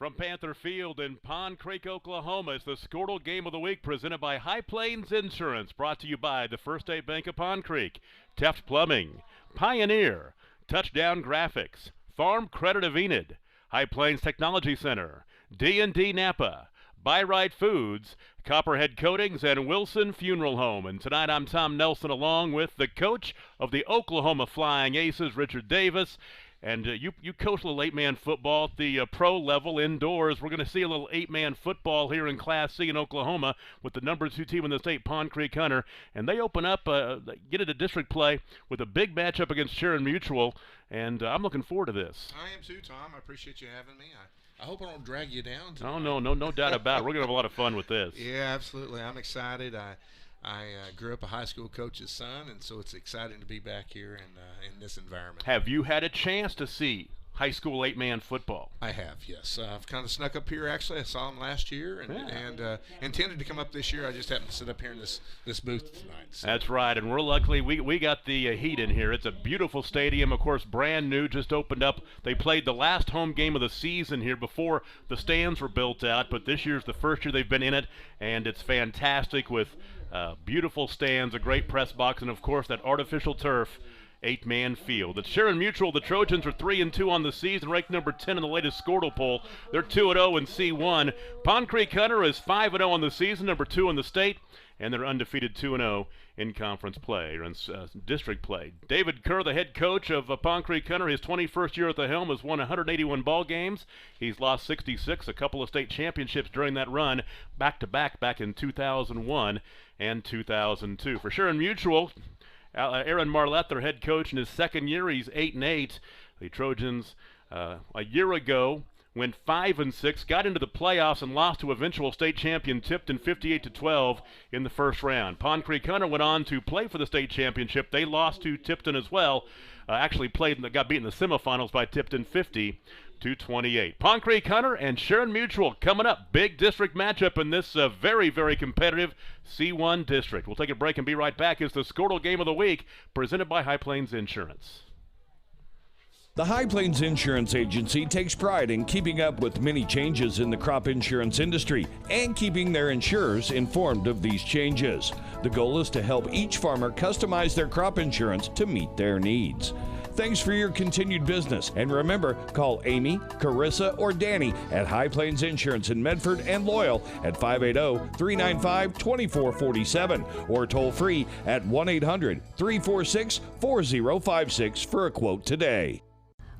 From Panther Field in Pond Creek, Oklahoma, it's the Squirtle Game of the Week presented by High Plains Insurance, brought to you by the First State Bank of Pond Creek, Teft Plumbing, Pioneer, Touchdown Graphics, Farm Credit of Enid, High Plains Technology Center, D&D Napa, Buy Right Foods, Copperhead Coatings, and Wilson Funeral Home. And tonight I'm Tom Nelson along with the coach of the Oklahoma Flying Aces, Richard Davis. And you coach a little eight-man football at the pro level indoors. We're going to see a little eight-man football here in Class C in Oklahoma with the number 2 team in the state, Pond Creek Hunter. And they open up, get into district play with a big matchup against Sharon Mutual. And I'm looking forward to this. I am too, Tom. I appreciate you having me. I hope I don't drag you down tonight. Oh, no doubt about it. We're going to have a lot of fun with this. Yeah, absolutely. I'm excited. I grew up a high school coach's son, and so it's exciting to be back here in this environment. Have you had a chance to see high school eight-man football? I have, yes. I've kind of snuck up here, actually. I saw him last year and intended to come up this year. I just happened to sit up here in this booth tonight. So. That's right, and we're lucky. We got the heat in here. It's a beautiful stadium, of course, brand new, just opened up. They played the last home game of the season here before the stands were built out, but this year's the first year they've been in it, and it's fantastic with beautiful stands, a great press box, and of course that artificial turf, eight-man field. At Sharon Mutual, the Trojans are 3-2 on the season, ranked number 10 in the latest Squirtle poll. They're 2-0 in C1. Pond Creek Hunter is 5-0 on the season, number 2 in the state, and they're undefeated 2-0 in conference play, or in district play. David Kerr, the head coach of Pond Creek Hunter, his 21st year at the helm, has won 181 ball games. He's lost 66, a couple of state championships during that run, back-to-back back in 2001 and 2002. For Sharon Mutual, Aaron Marlette, their head coach, in his second year, he's 8-8. The Trojans, a year ago, went 5-6, got into the playoffs and lost to eventual state champion Tipton 58-12 in the first round. Pond Creek Hunter went on to play for the state championship. They lost to Tipton as well. Actually got beaten in the semifinals by Tipton 50-28. Pond Creek Hunter and Sharon Mutual coming up. Big district matchup in this very, very competitive C1 district. We'll take a break and be right back. It's the Squirtle Game of the Week presented by High Plains Insurance. The High Plains Insurance Agency takes pride in keeping up with many changes in the crop insurance industry and keeping their insurers informed of these changes. The goal is to help each farmer customize their crop insurance to meet their needs. Thanks for your continued business, and remember, call Amy, Carissa, or Danny at High Plains Insurance in Medford and Loyal at 580-395-2447 or toll free at 1-800-346-4056 for a quote today.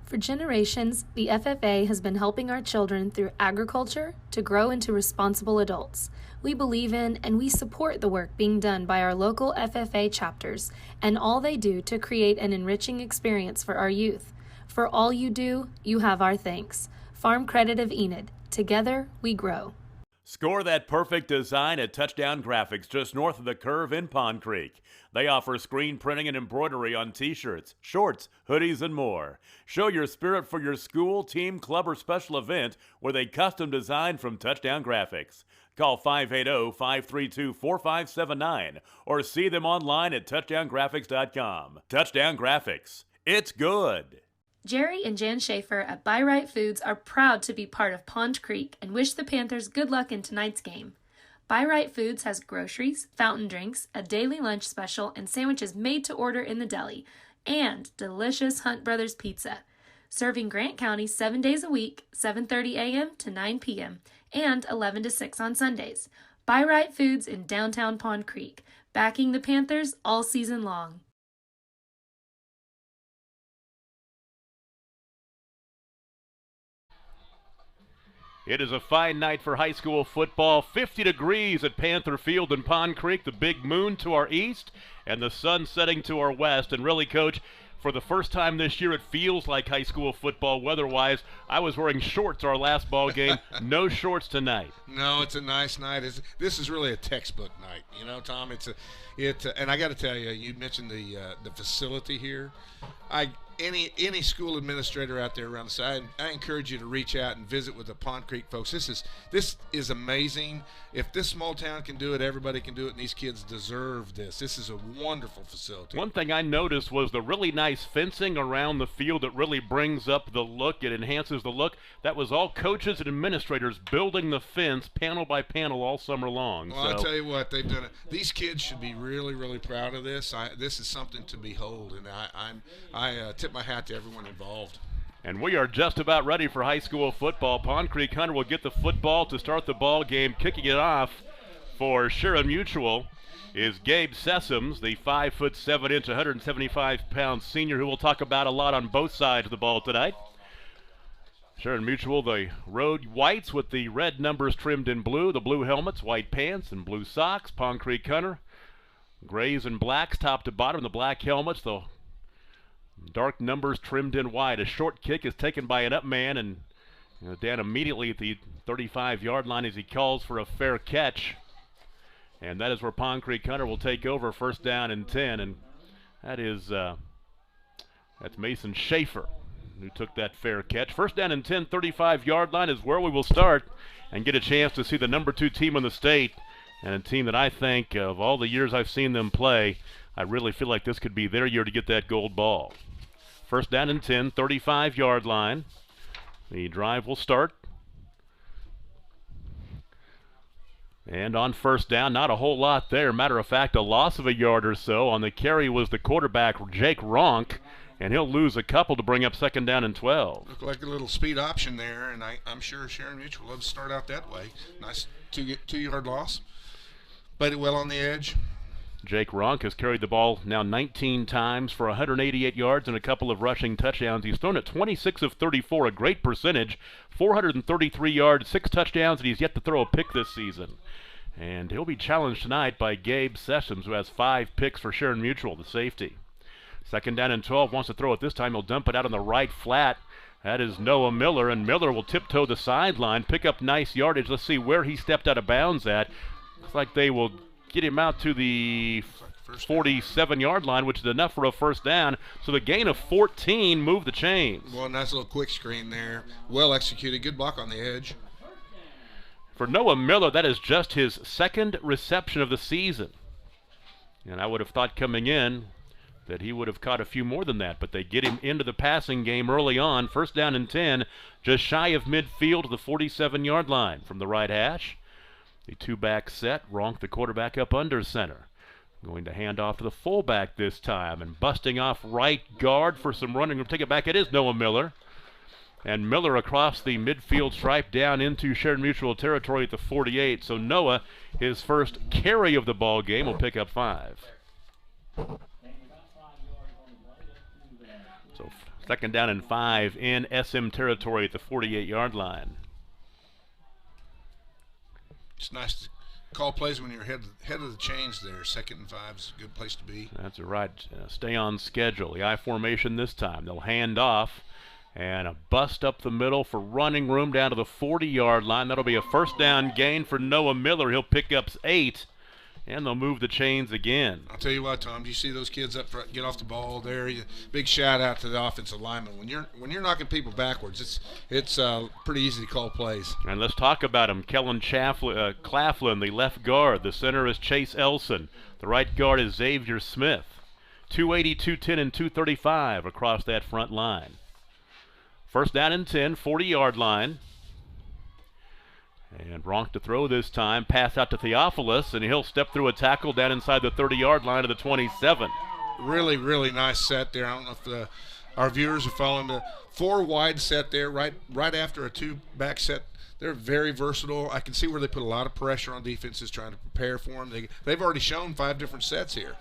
For generations, the FFA has been helping our children through agriculture to grow into responsible adults. We believe in and we support the work being done by our local FFA chapters and all they do to create an enriching experience for our youth. For all you do, you have our thanks. Farm Credit of Enid. Together, we grow. Score that perfect design at Touchdown Graphics just north of the curve in Pond Creek. They offer screen printing and embroidery on t-shirts, shorts, hoodies, and more. Show your spirit for your school, team, club, or special event with a custom design from Touchdown Graphics. Call 580-532-4579 or see them online at touchdowngraphics.com. Touchdown Graphics. It's good. Jerry and Jan Schaefer at Buy Right Foods are proud to be part of Pond Creek and wish the Panthers good luck in tonight's game. Buy Right Foods has groceries, fountain drinks, a daily lunch special, and sandwiches made to order in the deli, and delicious Hunt Brothers pizza. Serving Grant County 7 days a week, 7:30 a.m. to 9 p.m., and 11 to 6 on Sundays. Buy Right Foods in downtown Pond Creek, backing the Panthers all season long. It is a fine night for high school football. 50 degrees at Panther Field in Pond Creek. The big moon to our east and the sun setting to our west. And really, Coach, for the first time this year, it feels like high school football weather-wise. I was wearing shorts our last ball game. No shorts tonight. No, it's a nice night. This is really a textbook night. You know, Tom, and I got to tell you, you mentioned the facility here. any school administrator out there around the side, I encourage you to reach out and visit with the Pond Creek folks. This is amazing. If this small town can do it, everybody can do it, and these kids deserve this. This is a wonderful facility. One thing I noticed was the really nice fencing around the field that really brings up the look. It enhances the look. That was all coaches and administrators building the fence panel by panel all summer long. Well, I'll tell you what, they've done it. These kids should be really, really proud of this. This is something to behold, and I tip my hat to everyone involved. And we are just about ready for high school football. Pond Creek Hunter will get the football to start the ball game. Kicking it off for Sharon Mutual is Gabe Sessoms, the 5'7", 175-pound senior who we'll talk about a lot on both sides of the ball tonight. Sharon Mutual, the road whites with the red numbers trimmed in blue, the blue helmets, white pants, and blue socks. Pond Creek Hunter, grays and blacks top to bottom, the black helmets, the dark numbers trimmed in white. A short kick is taken by an up man and down immediately at the 35-yard line as he calls for a fair catch. And that is where Pond Creek Hunter will take over, first down and 10. And that is that's Mason Schaefer who took that fair catch. First down and 10, 35-yard line is where we will start and get a chance to see the number 2 team in the state, and a team that I think of all the years I've seen them play, I really feel like this could be their year to get that gold ball. First down and 10, 35-yard line. The drive will start. And on first down, not a whole lot there. Matter of fact, a loss of a yard or so. On the carry was the quarterback, Jake Ronk, and he'll lose a couple to bring up second down and 12. Looked like a little speed option there, and I'm sure Sharon Mutual will love to start out that way. Nice two-yard loss. Played it well on the edge. Jake Ronk has carried the ball now 19 times for 188 yards and a couple of rushing touchdowns. He's thrown it 26 of 34, a great percentage, 433 yards, 6 touchdowns, and he's yet to throw a pick this season. And he'll be challenged tonight by Gabe Sessoms, who has 5 picks for Sharon Mutual, the safety. Second down and 12, wants to throw it this time. He'll dump it out on the right flat. That is Noah Miller, and Miller will tiptoe the sideline, pick up nice yardage. Let's see where he stepped out of bounds at. Looks like they will get him out to the 47-yard line, which is enough for a first down. So the gain of 14 moved the chains. Well, nice little quick screen there. Well executed. Good block on the edge. For Noah Miller, that is just his second reception of the season. And I would have thought coming in that he would have caught a few more than that, but they get him into the passing game early on. First down and 10, just shy of midfield to the 47-yard line from the right hash. A 2-back set, Ronk the quarterback up under center. Going to hand off to the fullback this time, and busting off right guard for some running. We'll take it back. It is Noah Miller. And Miller across the midfield stripe down into Sharon Mutual territory at the 48. So Noah, his first carry of the ball game, will pick up 5. So second down and 5 in SM territory at the 48-yard line. It's nice to call plays when you're head of the chains there. Second and 5 is a good place to be. That's right. Stay on schedule. The I formation this time. They'll hand off, and a bust up the middle for running room down to the 40-yard line. That'll be a first down gain for Noah Miller. He'll pick up 8, and they'll move the chains again. I'll tell you what, Tom, you see those kids up front get off the ball there. Big shout out to the offensive lineman. When you're knocking people backwards, it's pretty easy to call plays. And let's talk about him. Kellen Claflin, the left guard. The center is Chase Elson. The right guard is Xavier Smith. 280, 210, and 235 across that front line. First down and 10, 40-yard line. And Ronk to throw this time. Pass out to Theophilus, and he'll step through a tackle down inside the 30-yard line of the 27. Really, really nice set there. I don't know if our viewers are following the 4-wide set there, right after a 2-back set. They're very versatile. I can see where they put a lot of pressure on defenses trying to prepare for them. They've already shown 5 different sets here.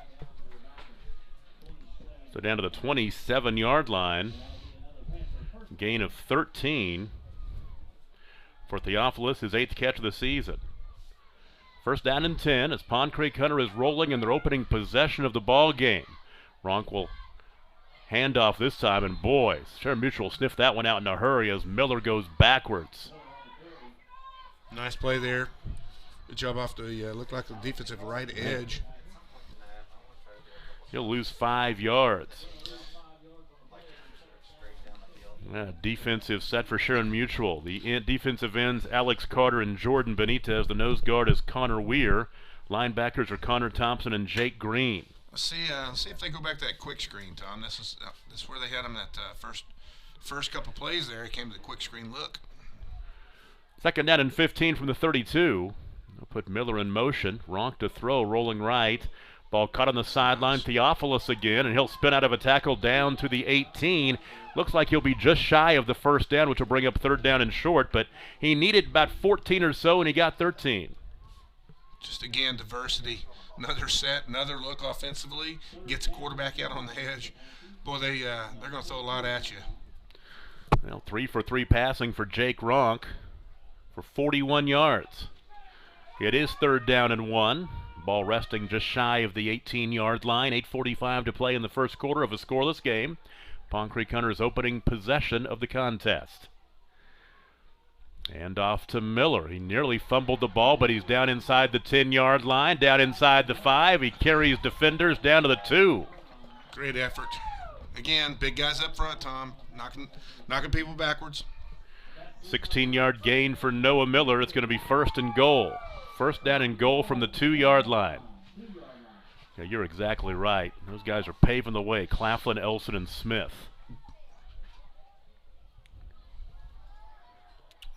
So down to the 27-yard line. Gain of 13 for Theophilus, his 8th catch of the season. First down and 10 as Pond Creek Hunter is rolling in their opening possession of the ball game. Ronk will hand off this time, and boy, Sharon Mutual sniffed that one out in a hurry as Miller goes backwards. Nice play there. Good job off the, looked like the defensive right edge. He'll lose 5 yards. Defensive set for Sharon Mutual. The defensive ends, Alex Carter and Jordan Benitez. The nose guard is Connor Weir. Linebackers are Connor Thompson and Jake Green. Let's see if they go back to that quick screen, Tom. This is where they had him that first couple plays there. He came to the quick screen look. Second down and 15 from the 32. They'll put Miller in motion. Ronk to throw, rolling right. Ball caught on the sideline. Theophilus again, and he'll spin out of a tackle down to the 18. Looks like he'll be just shy of the first down, which will bring up third down and short, but he needed about 14 or so, and he got 13. Just again, diversity. Another set, another look offensively. Gets the quarterback out on the edge. Boy, they're going to throw a lot at you. Well, 3 for 3 passing for Jake Ronk for 41 yards. It is third down and 1. Ball resting just shy of the 18-yard line. 8:45 to play in the first quarter of a scoreless game. Pond Creek Hunters opening possession of the contest. And off to Miller. He nearly fumbled the ball, but he's down inside the 10-yard line, down inside the 5. He carries defenders down to the 2. Great effort. Again, big guys up front, Tom, knocking people backwards. 16-yard gain for Noah Miller. It's going to be first and goal. First down and goal from the 2-yard line. Yeah, you're exactly right. Those guys are paving the way. Claflin, Elson, and Smith.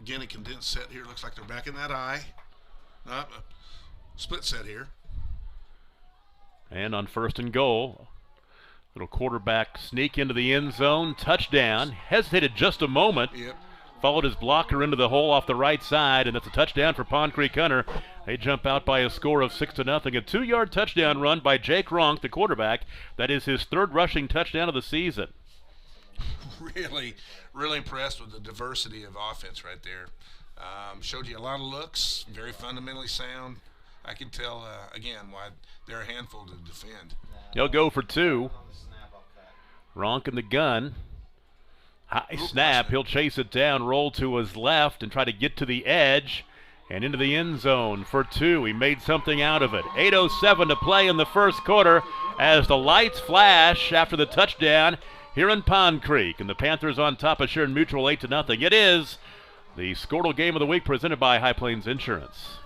Again, a condensed set here. Looks like they're back in that eye. A split set here. And on first and goal, little quarterback sneak into the end zone. Touchdown. Hesitated just a moment. Yep. Followed his blocker into the hole off the right side, and that's a touchdown for Pond Creek Hunter. They jump out by a score of 6-0. A 2-yard touchdown run by Jake Ronk, the quarterback. That is his third rushing touchdown of the season. Really, really impressed with the diversity of offense right there. Showed you a lot of looks, very fundamentally sound. I can tell, again, why they're a handful to defend. He'll go for 2. Ronk in the gun. High snap. He'll chase it down, roll to his left, and try to get to the edge and into the end zone for 2. He made something out of it. 8:07 to play in the first quarter as the lights flash after the touchdown here in Pond Creek. And the Panthers on top of Sharon Mutual 8-0. It is the Squirtle Game of the Week presented by High Plains Insurance.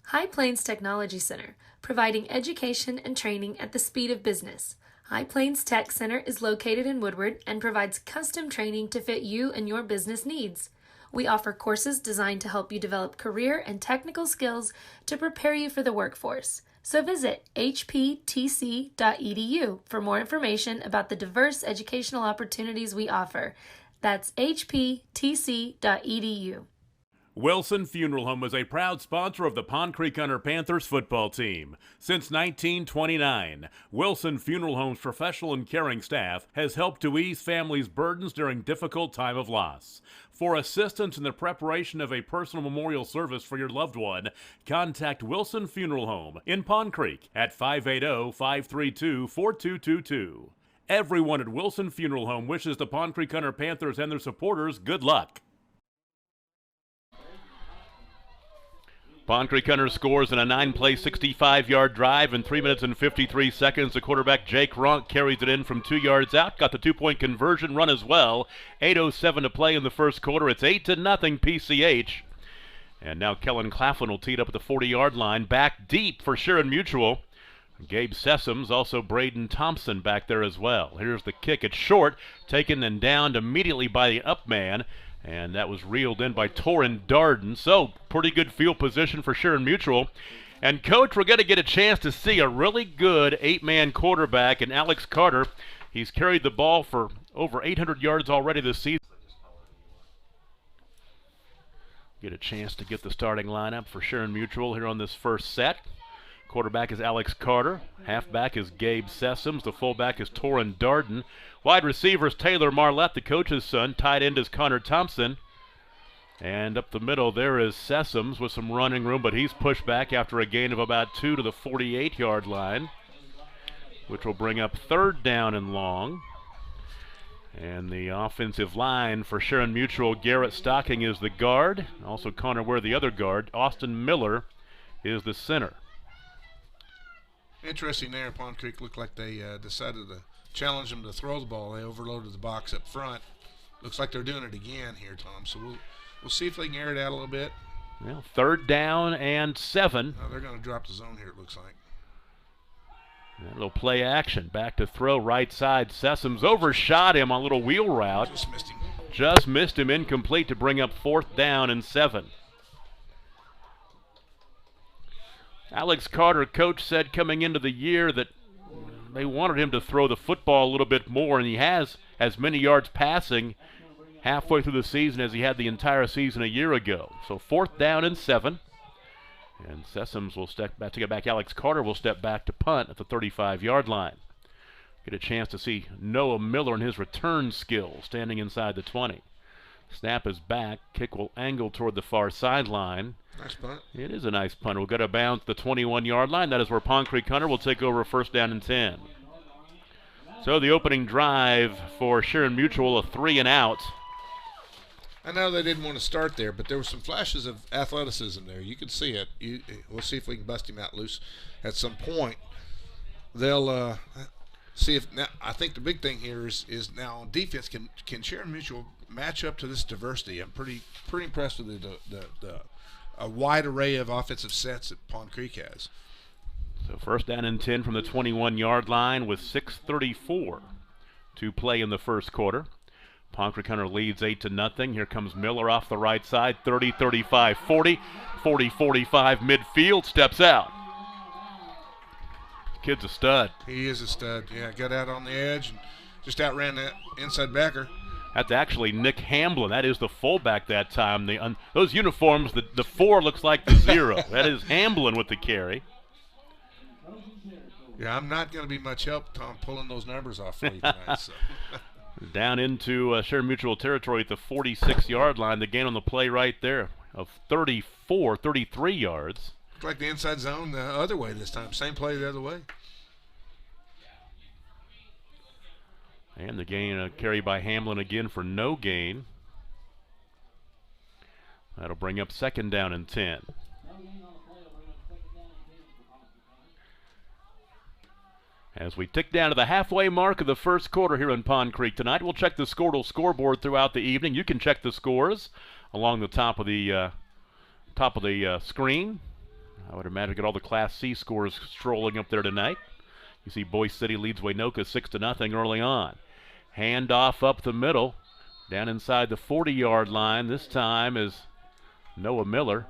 High Plains Technology Center, providing education and training at the speed of business. High Plains Tech Center is located in Woodward and provides custom training to fit you and your business needs. We offer courses designed to help you develop career and technical skills to prepare you for the workforce. So visit hptc.edu for more information about the diverse educational opportunities we offer. That's hptc.edu. Wilson Funeral Home is a proud sponsor of the Pond Creek Hunter Panthers football team. Since 1929, Wilson Funeral Home's professional and caring staff has helped to ease families' burdens during difficult time of loss. For assistance in the preparation of a personal memorial service for your loved one, contact Wilson Funeral Home in Pond Creek at 580-532-4222. Everyone at Wilson Funeral Home wishes the Pond Creek Hunter Panthers and their supporters good luck. Pond Creek Hunter scores in a 9-play, 65-yard drive in 3 minutes and 53 seconds. The quarterback, Jake Ronk, carries it in from 2 yards out. Got the 2-point conversion run as well. 8:07 to play in the first quarter. It's 8-0 PCH. And now Kellen Claflin will tee it up at the 40-yard line. Back deep for Sharon Mutual. Gabe Sessoms, also Braden Thompson back there as well. Here's the kick. It's short, taken and downed immediately by the up man. And that was reeled in by Torrin Darden. So, pretty good field position for Sharon Mutual. And, Coach, we're going to get a chance to see a really good 8-man quarterback in Alex Carter. He's carried the ball for over 800 yards already this season. Get a chance to get the starting lineup for Sharon Mutual here on this first set. Quarterback is Alex Carter. Halfback is Gabe Sessoms. The fullback is Torrin Darden. Wide receivers Taylor Marlette, the coach's son. Tight end is Connor Thompson. And up the middle there is Sessoms with some running room, but he's pushed back after a gain of about 2 to the 48-yard line, which will bring up third down and long. And the offensive line for Sharon Mutual, Garrett Stocking is the guard. Also Connor Ware, the other guard. Austin Miller is the center. Interesting there. Pond Creek looked like they decided to challenge them to throw the ball. They overloaded the box up front. Looks like they're doing it again here, Tom. So we'll see if they can air it out a little bit. Well, 3rd down and 7. Oh, they're going to drop the zone here, it looks like. A little play action. Back to throw, right side. Sessoms overshot him on a little wheel route. Just missed him. Just missed him, incomplete to bring up 4th down and 7. Alex Carter, coach, said coming into the year that they wanted him to throw the football a little bit more, and he has as many yards passing halfway through the season as he had the entire season a year ago. So 4th down and 7. And Sessoms will step back to get back. Alex Carter will step back to punt at the 35-yard line. Get a chance to see Noah Miller and his return skills standing inside the 20. Snap is back. Kick will angle toward the far sideline. Nice punt. It is a nice punt. We'll get a bounce to the 21-yard line. That is where Pond Creek Hunter will take over 1st down and 10. So the opening drive for Sharon Mutual, a 3 and out. I know they didn't want to start there, but there were some flashes of athleticism there. You could see it. We'll see if we can bust him out loose at some point. They'll see if now. I think the big thing here is now on defense. Can Sharon Mutual match up to this diversity? I'm pretty impressed with a wide array of offensive sets that Pond Creek has. So 1st down and 10 from the 21-yard line with 6:34 to play in the first quarter. Pond Creek Hunter leads 8-0. Here comes Miller off the right side, 30, 35, 40, 40, 45 midfield, steps out. Kid's a stud. He is a stud. Yeah, got out on the edge and just outran that inside backer. That's actually Nick Hamblin. That is the fullback that time. Those uniforms, the 4 looks like the 0. That is Hamblin with the carry. Yeah, I'm not going to be much help, Tom, pulling those numbers off for you tonight. So. Down into Sharon Mutual territory at the 46-yard line. The gain on the play right there of 33 yards. Looked like the inside zone the other way this time. Same play the other way. And the gain, a carry by Hamlin again for no gain. That'll bring up 2nd down and 10. As we tick down to the halfway mark of the first quarter here in Pond Creek tonight, we'll check the scoreboard throughout the evening. You can check the scores along the top of the screen. I would imagine get all the Class C scores strolling up there tonight. You see Boise City leads Waynoka 6-0 early on. Handoff up the middle, down inside the 40-yard line. This time is Noah Miller.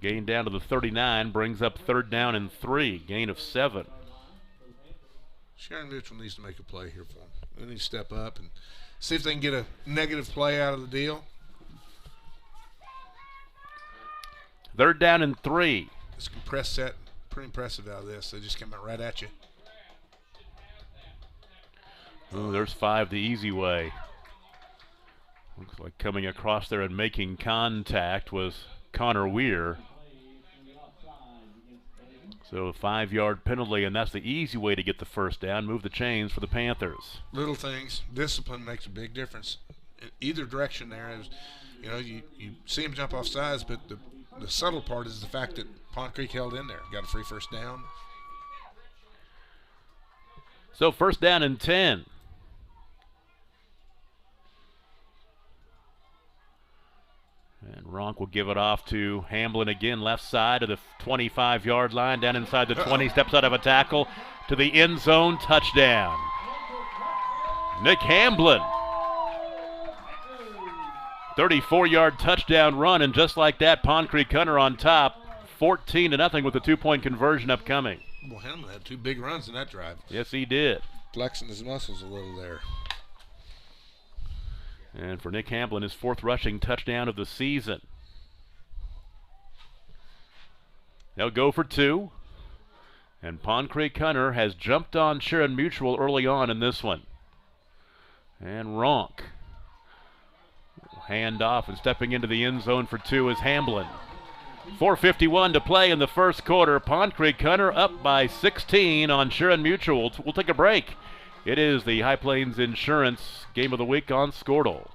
Gain down to the 39, brings up 3rd down and 3, gain of 7. Sharon Mutual needs to make a play here for him. They need to step up and see if they can get a negative play out of the deal. 3rd down and 3. This compressed set, pretty impressive out of this. They just come out right at you. Oh, there's 5 the easy way. Looks like coming across there and making contact was Connor Weir. So a 5-yard penalty, and that's the easy way to get the 1st down. Move the chains for the Panthers. Little things. Discipline makes a big difference. In either direction there. You see him jump off sides, but the subtle part is the fact that Pond Creek held in there. Got a free 1st down. So 1st down and 10. And Ronk will give it off to Hamblin again, left side of the 25-yard line, down inside the 20, steps out of a tackle to the end zone, touchdown. Nick Hamblin. 34-yard touchdown run, and just like that, Pond Creek Hunter on top, 14-0 with a 2-point conversion upcoming. Well, Hamblin had 2 big runs in that drive. Yes, he did. Flexing his muscles a little there. And for Nick Hamblin, his 4th rushing touchdown of the season. They'll go for 2. And Pond Creek Hunter has jumped on Sharon Mutual early on in this one. And Ronk. Hand off, and stepping into the end zone for 2 is Hamblin. 4:51 to play in the first quarter. Pond Creek Hunter up by 16 on Sharon Mutual. We'll take a break. It is the High Plains Insurance Game of the Week on Scortle.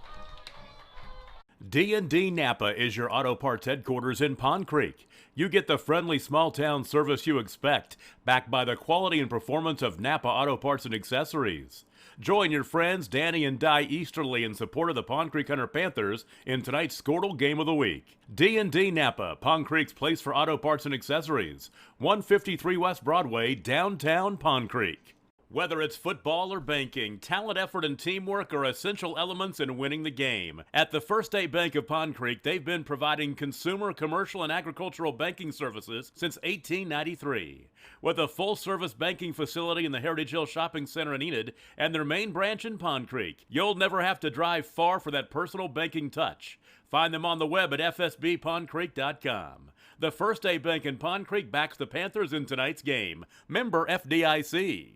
D&D Napa is your auto parts headquarters in Pond Creek. You get the friendly small-town service you expect, backed by the quality and performance of Napa Auto Parts and Accessories. Join your friends Danny and Di Easterly in support of the Pond Creek Hunter Panthers in tonight's Squirtle Game of the Week. D&D Napa, Pond Creek's place for auto parts and accessories. 153 West Broadway, downtown Pond Creek. Whether it's football or banking, talent, effort, and teamwork are essential elements in winning the game. At the First State Bank of Pond Creek, they've been providing consumer, commercial, and agricultural banking services since 1893. With a full-service banking facility in the Heritage Hill Shopping Center in Enid and their main branch in Pond Creek, you'll never have to drive far for that personal banking touch. Find them on the web at fsbpondcreek.com. The First State Bank in Pond Creek backs the Panthers in tonight's game. Member FDIC.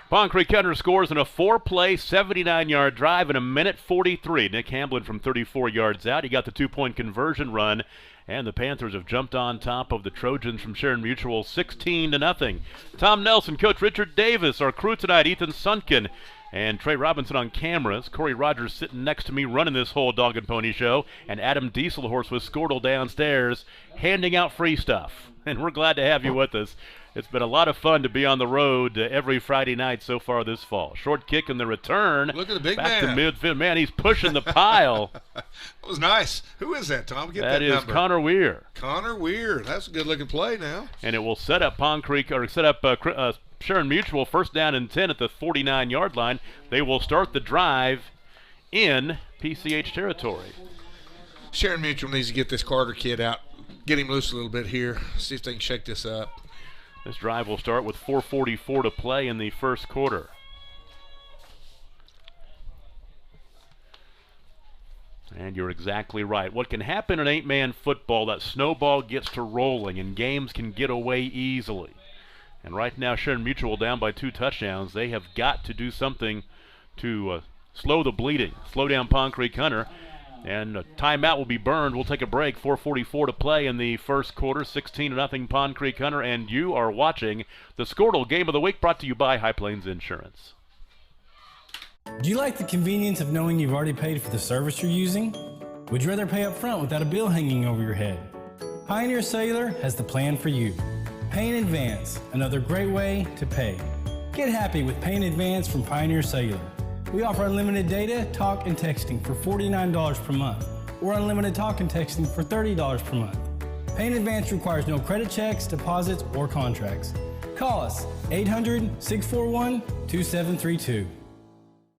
Pond Creek Hunter scores in a 4-play, 79-yard drive in a minute 43. Nick Hamblin from 34 yards out. He got the 2-point conversion run, and the Panthers have jumped on top of the Trojans from Sharon Mutual 16-0. Tom Nelson, Coach Richard Davis, our crew tonight, Ethan Sunken, and Trey Robinson on cameras. Corey Rogers sitting next to me running this whole Dog and Pony show, and Adam Dieselhorse with Squirtle downstairs handing out free stuff. And we're glad to have you with us. It's been a lot of fun to be on the road every Friday night so far this fall. Short kick and the return. Look at the big back man. to midfield. Man, he's pushing the pile. That was nice. Who is that, Tom? Get that That is number. Connor Weir. Connor Weir. That's a good-looking play now. And it will set up Pond Creek, or set up Sharon Mutual first down and 10 at the 49-yard line. They will start the drive in PCH territory. Sharon Mutual needs to get this Carter kid out, get him loose a little bit here, see if they can shake this up. This drive will start with 4:44 to play in the first quarter. And you're exactly right. What can happen in 8-man football, that snowball gets to rolling and games can get away easily. And right now, Sharon Mutual down by 2 touchdowns. They have got to do something to slow the bleeding, slow down Pond Creek Hunter. And a timeout will be burned. We'll take a break. 4:44 to play in the first quarter. 16-0 Pond Creek Hunter. And you are watching the Squirtle Game of the Week, brought to you by High Plains Insurance. Do you like the convenience of knowing you've already paid for the service you're using? Would you rather pay up front without a bill hanging over your head? Pioneer Cellular has the plan for you. Pay in advance, another great way to pay. Get happy with Pay in Advance from Pioneer Cellular. We offer unlimited data, talk, and texting for $49 per month, or unlimited talk and texting for $30 per month. Pay in Advance requires no credit checks, deposits, or contracts. Call us 800-641-2732.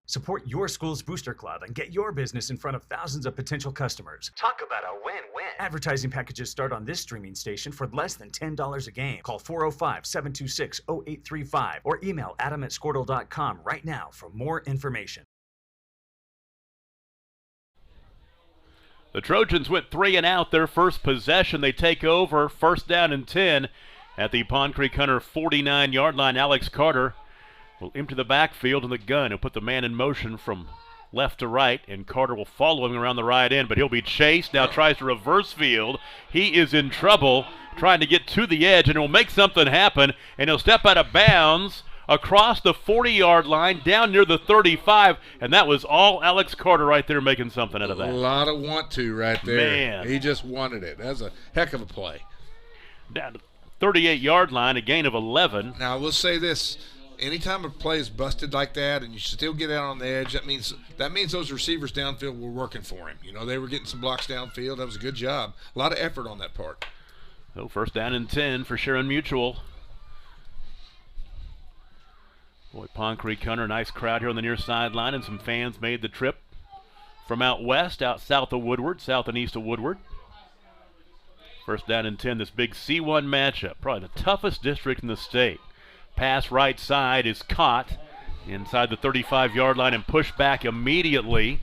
Support your school's Booster Club and get your business in front of thousands of potential customers. Talk about a win-win. Advertising packages start on this streaming station for less than $10 a game. Call 405-726-0835 or email adam@squirtle.com right now for more information. The Trojans went 3 and out their first possession. They take over, first down and 10 at the Pond Creek Hunter 49-yard line. Alex Carter will empty the backfield in the gun. He'll put the man in motion from left to right, and Carter will follow him around the right end, but he'll be chased. Now tries to reverse field. He is in trouble trying to get to the edge, and he'll make something happen, and he'll step out of bounds across the 40-yard line down near the 35, and that was all Alex Carter right there making something out of that. A lot of want to right there. Man. He just wanted it. That was a heck of a play. Down to the 38-yard line, a gain of 11. Now, we'll say this. Anytime a play is busted like that and you still get out on the edge, that means those receivers downfield were working for him. You know, they were getting some blocks downfield. That was a good job. A lot of effort on that part. So first down and 10 for Sharon Mutual. Boy, Pond Creek Hunter, nice crowd here on the near sideline, and some fans made the trip from out west, out south of Woodward, south and east of Woodward. First down and 10, this big C1 matchup, probably the toughest district in the state. Pass right side is caught inside the 35-yard line, and pushed back immediately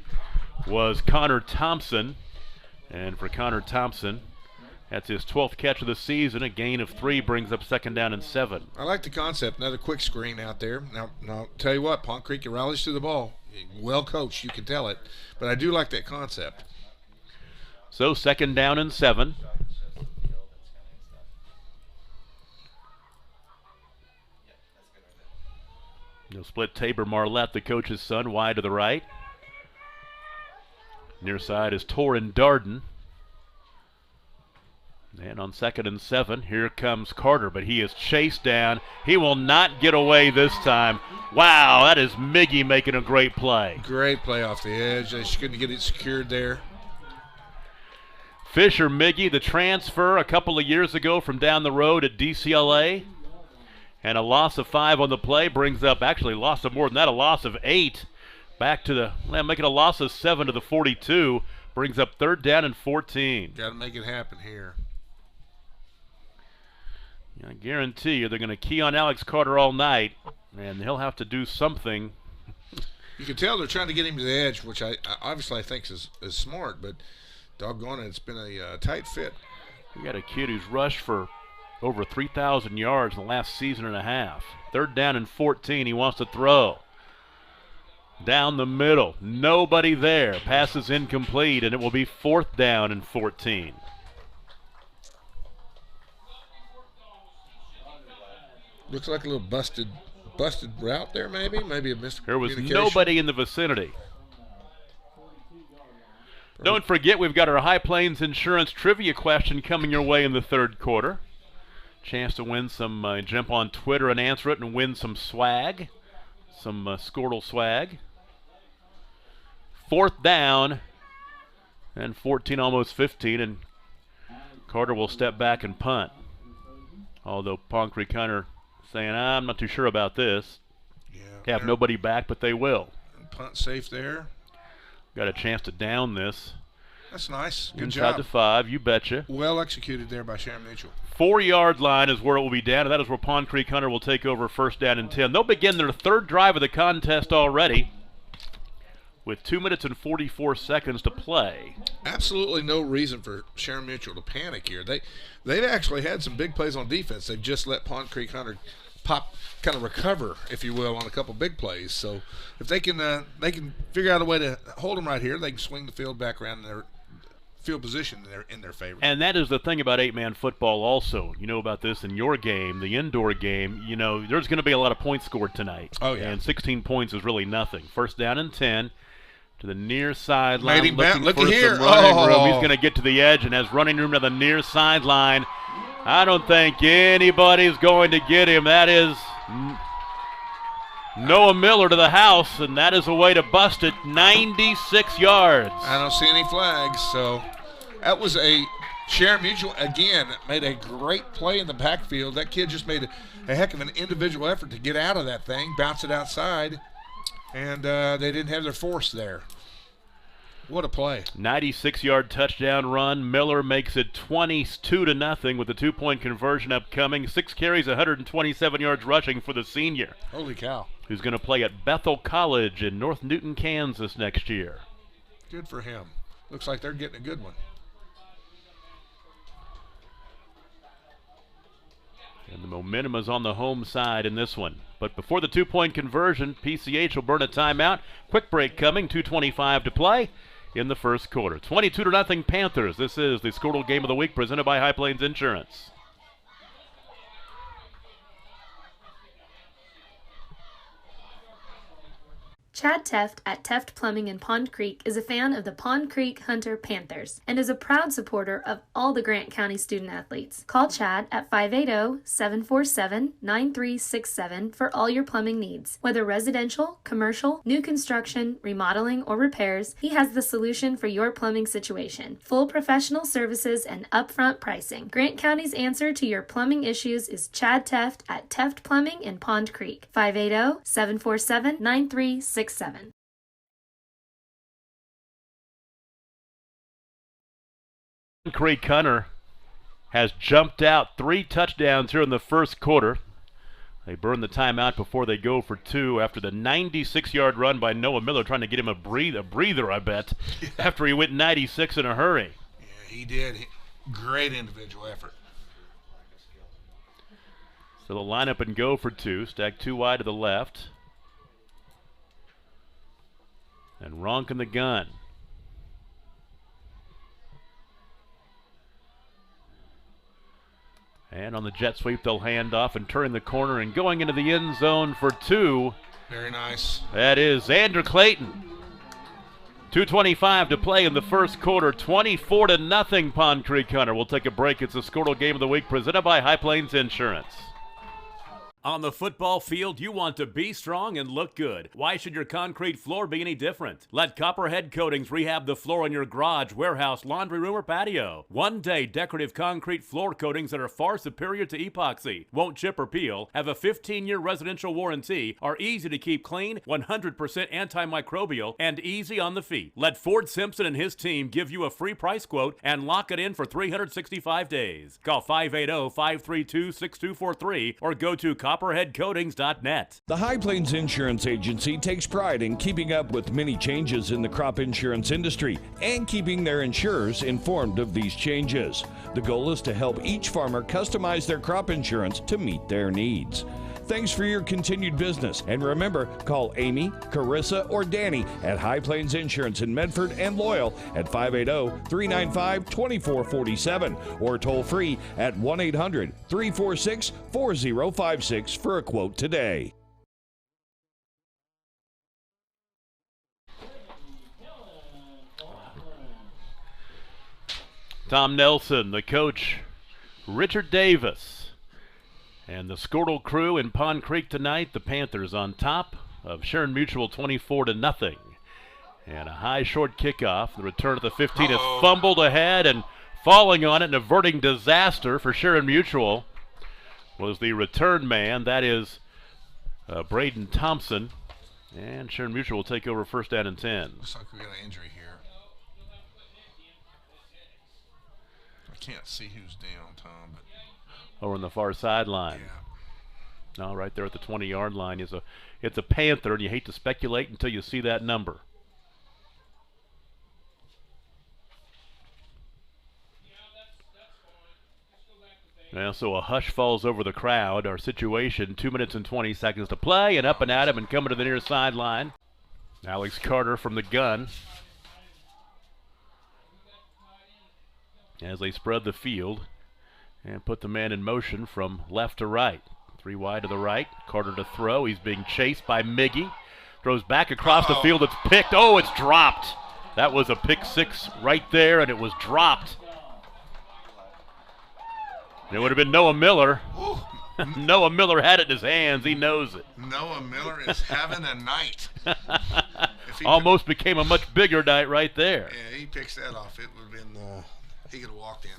was Connor Thompson. And for Connor Thompson, that's his 12th catch of the season. A gain of 3 brings up second down and 7. I like the concept. Another quick screen out there. Now tell you what, Pond Creek rallies to the ball. Well coached, you can tell it. But I do like that concept. So second down and 7. He'll split Tabor Marlette, the coach's son, wide to the right. Near side is Torrin Darden. And on 2nd and 7, here comes Carter, but he is chased down. He will not get away this time. Wow, that is Miggy making a great play. Great play off the edge. They couldn't get it secured there. Fisher Miggy, the transfer a couple of years ago from down the road at DCLA. And a loss of 5 on the play brings up, actually loss of more than that, a loss of 8. Back to the, making a loss of 7 to the 42. Brings up 3rd down and 14. Got to make it happen here. I guarantee you they're going to key on Alex Carter all night, and he'll have to do something. You can tell they're trying to get him to the edge, which I obviously think is smart, but doggone it, it's been a tight fit. We got a kid who's rushed for over 3,000 yards in the last season and a half. 3rd down and 14. He wants to throw. Down the middle. Nobody there. Pass is incomplete, and it will be 4th down and 14. Looks like a little busted route there, maybe a miscommunication. There was nobody in the vicinity. Don't forget, we've got our High Plains Insurance trivia question coming your way in the 3rd quarter. Chance to win some, jump on Twitter and answer it and win some swag, some Squirtle swag. 4th down and 14, almost 15, and Carter will step back and punt. Although Pond Creek Hunter saying, I'm not too sure about this. Yeah, have nobody back, but they will. Punt safe there. Got a chance to down this. That's nice. Good Inside job. the 5, you betcha. Well executed there by Sharon Mitchell. 4-yard line is where it will be down, and that is where Pond Creek Hunter will take over 1st down and 10. They'll begin their 3rd drive of the contest already with 2 minutes and 44 seconds to play. Absolutely no reason for Sharon Mitchell to panic here. They've actually had some big plays on defense. They've just let Pond Creek Hunter kind of recover, if you will, on a couple big plays. So if they can figure out a way to hold them right here, they can swing the field back around their field position in their favor. And that is the thing about 8-man football also. You know about this in your game, the indoor game. You know, there's going to be a lot of points scored tonight. Oh, yeah. And 16 points is really nothing. 1st down and 10 to the near sideline. Look for here. Some running room. He's going to get to the edge and has running room to the near sideline. I don't think anybody's going to get him. That is Noah Miller to the house, and that is a way to bust it. 96 yards. I don't see any flags, so that was Sharon Mutual, again, made a great play in the backfield. That kid just made a heck of an individual effort to get out of that thing, bounce it outside, and they didn't have their force there. What a play. 96-yard touchdown run. Miller makes it 22-0 with the 2-point conversion upcoming. 6 carries, 127 yards rushing for the senior. Holy cow. Who's going to play at Bethel College in North Newton, Kansas next year. Good for him. Looks like they're getting a good one. And the momentum is on the home side in this one. But before the 2-point conversion, PCH will burn a timeout. Quick break coming, 2:25 to play in the 1st quarter. 22-0 Panthers. This is the Squirtle Game of the Week presented by High Plains Insurance. Chad Teft at Teft Plumbing in Pond Creek is a fan of the Pond Creek Hunter Panthers and is a proud supporter of all the Grant County student athletes. Call Chad at 580-747-9367 for all your plumbing needs. Whether residential, commercial, new construction, remodeling, or repairs, he has the solution for your plumbing situation. Full professional services and upfront pricing. Grant County's answer to your plumbing issues is Chad Teft at Teft Plumbing in Pond Creek. 580-747-9367. Creek Hunter has jumped out 3 touchdowns here in the 1st quarter. They burn the timeout before they go for 2 after the 96-yard run by Noah Miller, trying to get him a breather, I bet, after he went 96 in a hurry. Yeah, he did. Great individual effort. So they'll line up and go for 2. Stack 2 wide to the left. And Ronk in the gun. And on the jet sweep, they'll hand off and turn the corner and going into the end zone for 2 Very nice. That is Xander Clayton. 2:25 to play in the first quarter. 24-0 Pond Creek Hunter. We'll take a break. It's the Squirtle Game of the Week presented by High Plains Insurance. On the football field, you want to be strong and look good. Why should your concrete floor be any different? Let Copperhead Coatings rehab the floor in your garage, warehouse, laundry room, or patio. One-day decorative concrete floor coatings that are far superior to epoxy, won't chip or peel, have a 15-year residential warranty, are easy to keep clean, 100% antimicrobial, and easy on the feet. Let Ford Simpson and his team give you a free price quote and lock it in for 365 days. Call 580-532-6243 or go to copperheadcoatings.net. The High Plains Insurance Agency takes pride in keeping up with many changes in the crop insurance industry and keeping their insurers informed of these changes. The goal is to help each farmer customize their crop insurance to meet their needs. Thanks for your continued business. And remember, call Amy, Carissa, or Danny at High Plains Insurance in Medford and Loyal at 580-395-2447 or toll free at 1-800-346-4056 for a quote today. Tom Nelson, the coach, Richard Davis, and the Squirtle crew in Pond Creek tonight. The Panthers on top of Sharon Mutual 24-0. And a high short kickoff. The return of the 15 is fumbled ahead, and falling on it and averting disaster for Sharon Mutual was the return man. That is Braden Thompson. And Sharon Mutual will take over first down and 10. Looks like we got an injury here. I can't see who's down, Tom, but over on the far sideline. yeah. No, right there at the 20-yard line is it's a Panther, and you hate to speculate until you see that number. Well, so a hush falls over the crowd. Our situation, 2 minutes and 20 seconds to play, and up and at him and coming to the near sideline. Alex Carter from the gun. As they spread the field and put the man in motion from left to right. 3 wide to the right. Carter to throw. He's being chased by Miggy. Throws back across the field. It's picked. Oh, it's dropped. That was a pick six right there, and it was dropped. It would have been Noah Miller. Noah Miller had it in his hands. He knows it. Noah Miller is having a night. Almost became a much bigger night right there. Yeah, he picks that off. It would have been, he could have walked in.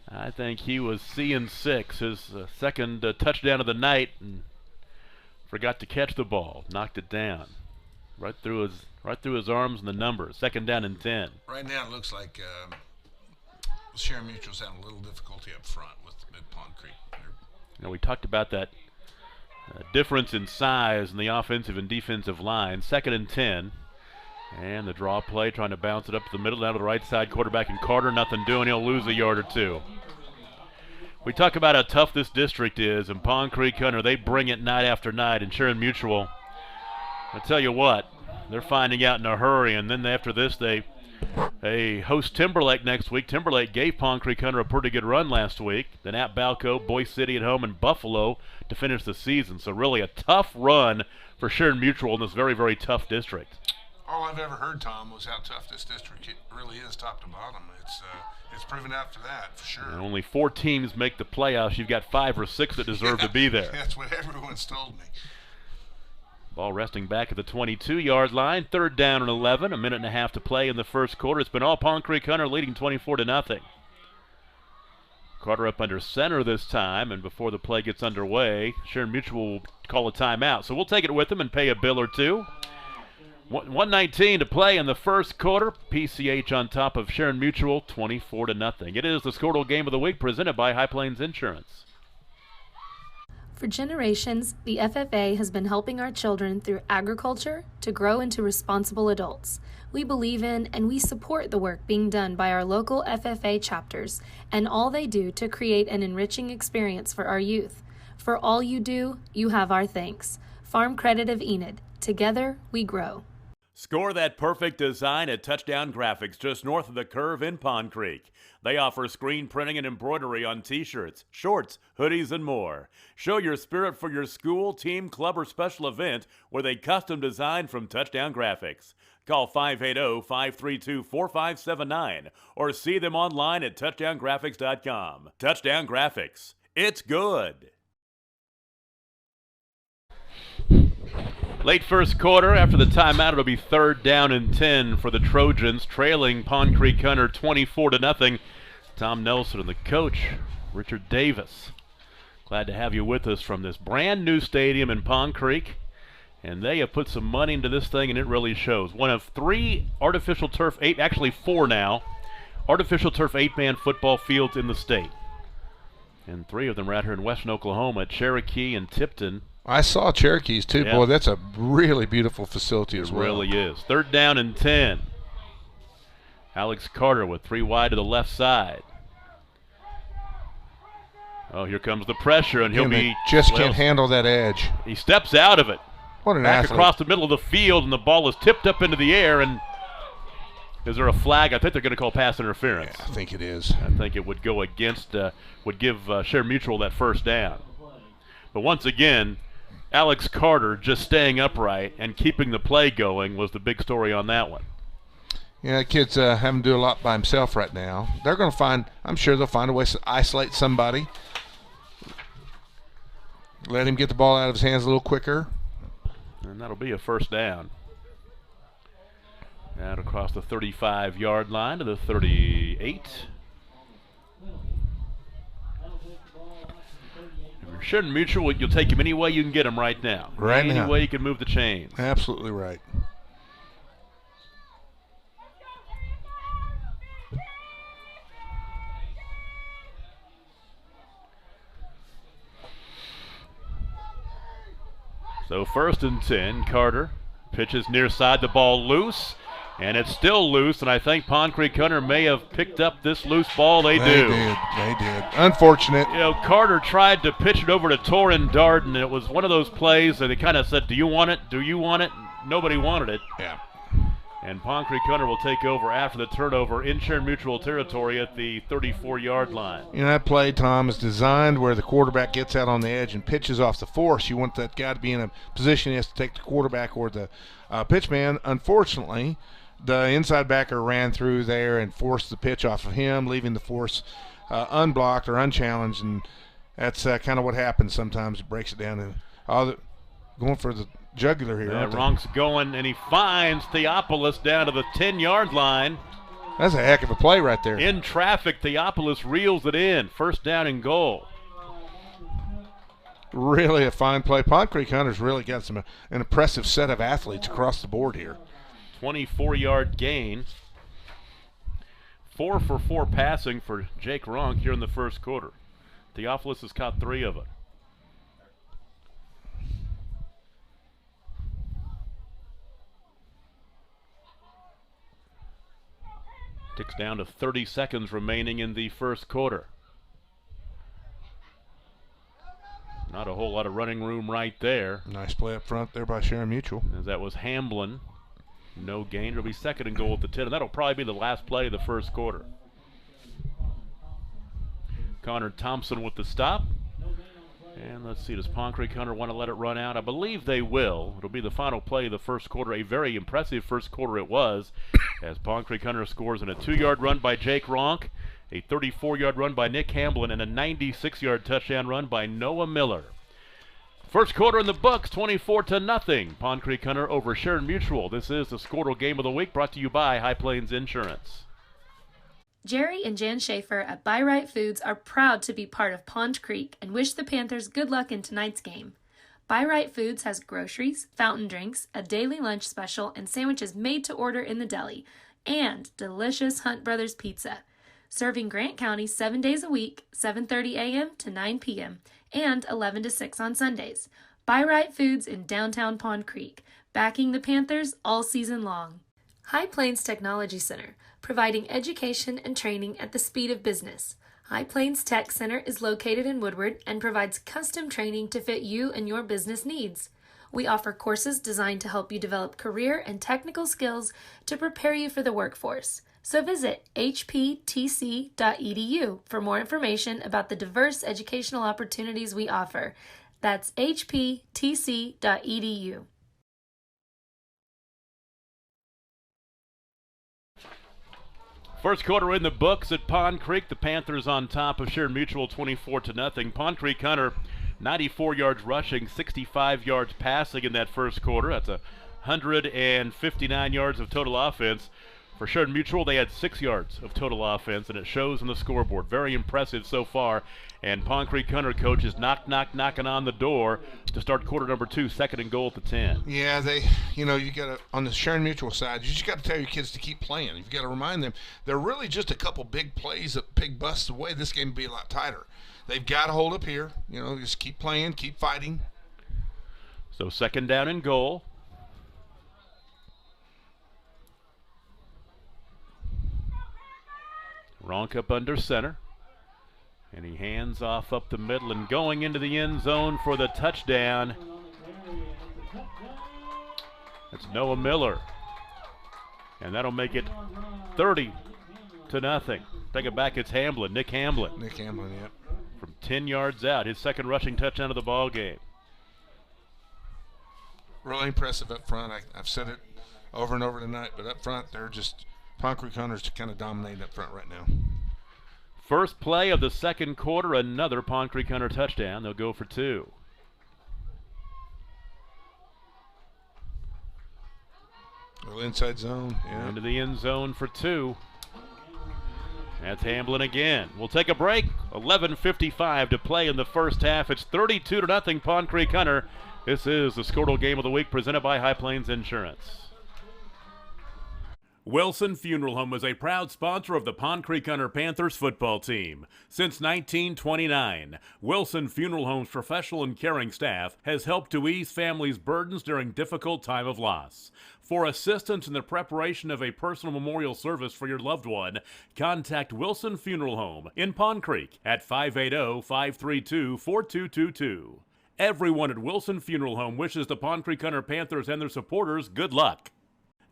I think he was seeing 6, his second touchdown of the night, and forgot to catch the ball. Knocked it down. Right through his arms and the numbers. Second down and 10. Right now it looks like Sharon Mutual's having a little difficulty up front with Mid-Pond Creek. We talked about that difference in size in the offensive and defensive line. Second and 10. And the draw play, trying to bounce it up to the middle, down to the right side. Quarterback and Carter, nothing doing. He'll lose a yard or 2. We talk about how tough this district is, and Pond Creek Hunter, they bring it night after night. And Sharon Mutual, I tell you what, they're finding out in a hurry. And then after this, they host Timberlake next week. Timberlake gave Pond Creek Hunter a pretty good run last week. Then at Balco, Boise City at home, and Buffalo to finish the season. So really a tough run for Sharon Mutual in this very, very tough district. All I've ever heard, Tom, was how tough this district really is, top to bottom. It's proven out for that, for sure. And only 4 teams make the playoffs. You've got 5 or 6 that deserve to be there. That's what everyone's told me. Ball resting back at the 22-yard line. Third down and 11. A minute and a half to play in the first quarter. It's been all Pond Creek Hunter leading 24-0. Carter up under center this time, and before the play gets underway, Sharon Mutual will call a timeout. So we'll take it with them and pay a bill or two. 1:19 to play in the first quarter. PCH on top of Sharon Mutual, 24-0. It is the Squirtle Game of the Week presented by High Plains Insurance. For generations, the FFA has been helping our children through agriculture to grow into responsible adults. We believe in and we support the work being done by our local FFA chapters and all they do to create an enriching experience for our youth. For all you do, you have our thanks. Farm Credit of Enid. Together, we grow. Score that perfect design at Touchdown Graphics just north of the curve in Pond Creek. They offer screen printing and embroidery on t-shirts, shorts, hoodies, and more. Show your spirit for your school, team, club, or special event with a custom design from Touchdown Graphics. Call 580-532-4579 or see them online at touchdowngraphics.com. Touchdown Graphics. It's good. Late first quarter, after the timeout, it'll be 3rd down and 10 for the Trojans, trailing Pond Creek Hunter 24-0. Tom Nelson and the coach, Richard Davis. Glad to have you with us from this brand new stadium in Pond Creek. And they have put some money into this thing, and it really shows. One of 3 artificial turf, 8, actually 4 now, artificial turf 8-man football fields in the state. And 3 of them right here in western Oklahoma at Cherokee and Tipton. I saw Cherokee's too. Yeah. Boy, that's a really beautiful facility as well. It really is. 3rd down and 10. Alex Carter with 3 wide to the left side. Oh, here comes the pressure, and he'll be can't handle that edge. He steps out of it. What an back athlete. Across the middle of the field, and the ball is tipped up into the air. And is there a flag? I think they're going to call pass interference. Yeah, I think it is. I think it would go against, would give Sharon Mutual that 1st down. But once again, Alex Carter just staying upright and keeping the play going was the big story on that one. Yeah, the kid's having to do a lot by himself right now. They're going to find, I'm sure they'll find a way to isolate somebody. Let him get the ball out of his hands a little quicker. And that'll be a 1st down. Out across the 35-yard line to the 38. Sharon Mutual, you'll take him any way you can get him right now. Any way you can move the chains. Absolutely right. So 1st and 10, Carter pitches near side, the ball loose, and it's still loose, and I think Pond Creek Hunter may have picked up this loose ball. They do. They did. Unfortunate. You know, Carter tried to pitch it over to Torrin Darden, and it was one of those plays that they kind of said, do you want it? Do you want it? Nobody wanted it. Yeah. And Pond Creek Hunter will take over after the turnover in Sharon Mutual territory at the 34-yard line. You know, that play, Tom, is designed where the quarterback gets out on the edge and pitches off the force. You want that guy to be in a position he has to take the quarterback or the pitch man. Unfortunately, the inside backer ran through there and forced the pitch off of him, leaving the force unblocked or unchallenged, and that's kind of what happens sometimes. It breaks it down. And going for the jugular here. Ronk's going, and he finds Theopolis down to the 10-yard line. That's a heck of a play right there. In traffic, Theopolis reels it in. 1st down and goal. Really a fine play. Pond Creek Hunter's really got an impressive set of athletes across the board here. 24-yard gain. 4 for 4 passing for Jake Ronk here in the 1st quarter. Theopolis has caught 3 of it. Ticks down to 30 seconds remaining in the 1st quarter. Not a whole lot of running room right there. Nice play up front there by Sharon Mutual. As that was Hamblin. No gain. It'll be 2nd and goal at the 10, and that'll probably be the last play of the 1st quarter. Connor Thompson with the stop. And let's see, does Pond Creek Hunter want to let it run out? I believe they will. It'll be the final play of the 1st quarter. A very impressive 1st quarter it was, as Pond Creek Hunter scores in a 2-yard run by Jake Ronk, a 34-yard run by Nick Hamblin, and a 96-yard touchdown run by Noah Miller. 1st quarter in the books, 24-0. Pond Creek Hunter over Sharon Mutual. This is the Squirtle Game of the Week, brought to you by High Plains Insurance. Jerry and Jan Schaefer at Buy Right Foods are proud to be part of Pond Creek and wish the Panthers good luck in tonight's game. Buy Right Foods has groceries, fountain drinks, a daily lunch special, and sandwiches made to order in the deli, and delicious Hunt Brothers pizza. Serving Grant County 7 days a week, 7:30 a.m. to 9 p.m., and 11 to 6 on Sundays. Buy Right Foods in downtown Pond Creek, backing the Panthers all season long. High Plains Technology Center, providing education and training at the speed of business. High Plains Tech Center is located in Woodward and provides custom training to fit you and your business needs. We offer courses designed to help you develop career and technical skills to prepare you for the workforce. So visit hptc.edu for more information about the diverse educational opportunities we offer. That's hptc.edu. First quarter in the books at Pond Creek. The Panthers on top of Sharon Mutual 24-0. Pond Creek Hunter 94 yards rushing, 65 yards passing in that first quarter. That's 159 yards of total offense. For Sharon Mutual, they had 6 yards of total offense, and it shows on the scoreboard. Very impressive so far. And Pond Creek Hunter coach is knocking on the door to start quarter number 2, 2nd and goal at the 10. Yeah, you got to, on the Sharon Mutual side, you just got to tell your kids to keep playing. You've got to remind them they're really just a couple big plays, big busts away. This game would be a lot tighter. They've got to hold up here. Just keep playing, keep fighting. So 2nd down and goal. Ronk up under center. And he hands off up the middle and going into the end zone for the touchdown. That's Noah Miller. And that'll make it 30-0. Take it back, it's Hamblin, Nick Hamblin. Nick Hamblin, yep. From 10 yards out, his 2nd rushing touchdown of the ball game. Really impressive up front. I've said it over and over tonight, but up front, they're just Pond Creek Hunters to kind of dominate up front right now. First play of the second quarter, another Pond Creek Hunter touchdown. They'll go for 2. Little inside zone, yeah. Into the end zone for 2. That's Hamblin again. We'll take a break. 11:55 to play in the first half. It's 32-0 Pond Creek Hunter. This is the Squirtle Game of the Week presented by High Plains Insurance. Wilson Funeral Home is a proud sponsor of the Pond Creek Hunter Panthers football team. Since 1929, Wilson Funeral Home's professional and caring staff has helped to ease families' burdens during difficult time of loss. For assistance in the preparation of a personal memorial service for your loved one, contact Wilson Funeral Home in Pond Creek at 580-532-4222. Everyone at Wilson Funeral Home wishes the Pond Creek Hunter Panthers and their supporters good luck.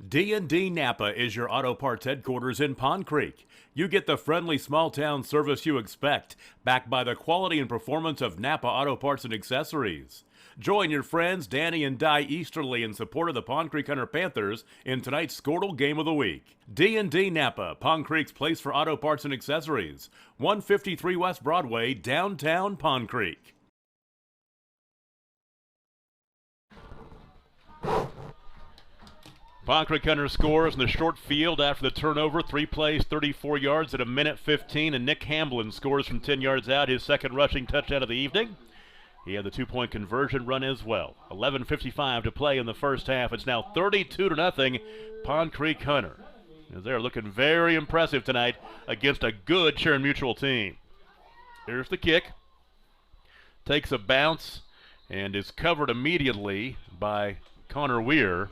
D&D Napa is your auto parts headquarters in Pond Creek. You get the friendly small-town service you expect, backed by the quality and performance of Napa Auto Parts and Accessories. Join your friends Danny and Di Easterly in support of the Pond Creek Hunter Panthers in tonight's Squirtle Game of the Week. D&D Napa, Pond Creek's place for auto parts and accessories. 153 West Broadway, downtown Pond Creek. Pond Creek Hunter scores in the short field after the turnover. 3 plays, 34 yards at 1:15, and Nick Hamblin scores from 10 yards out, his 2nd rushing touchdown of the evening. He had the 2-point conversion run as well. 11:55 to play in the first half. It's now 32-0 Pond Creek Hunter. They're looking very impressive tonight against a good Sharon Mutual team. Here's the kick. Takes a bounce and is covered immediately by Connor Weir.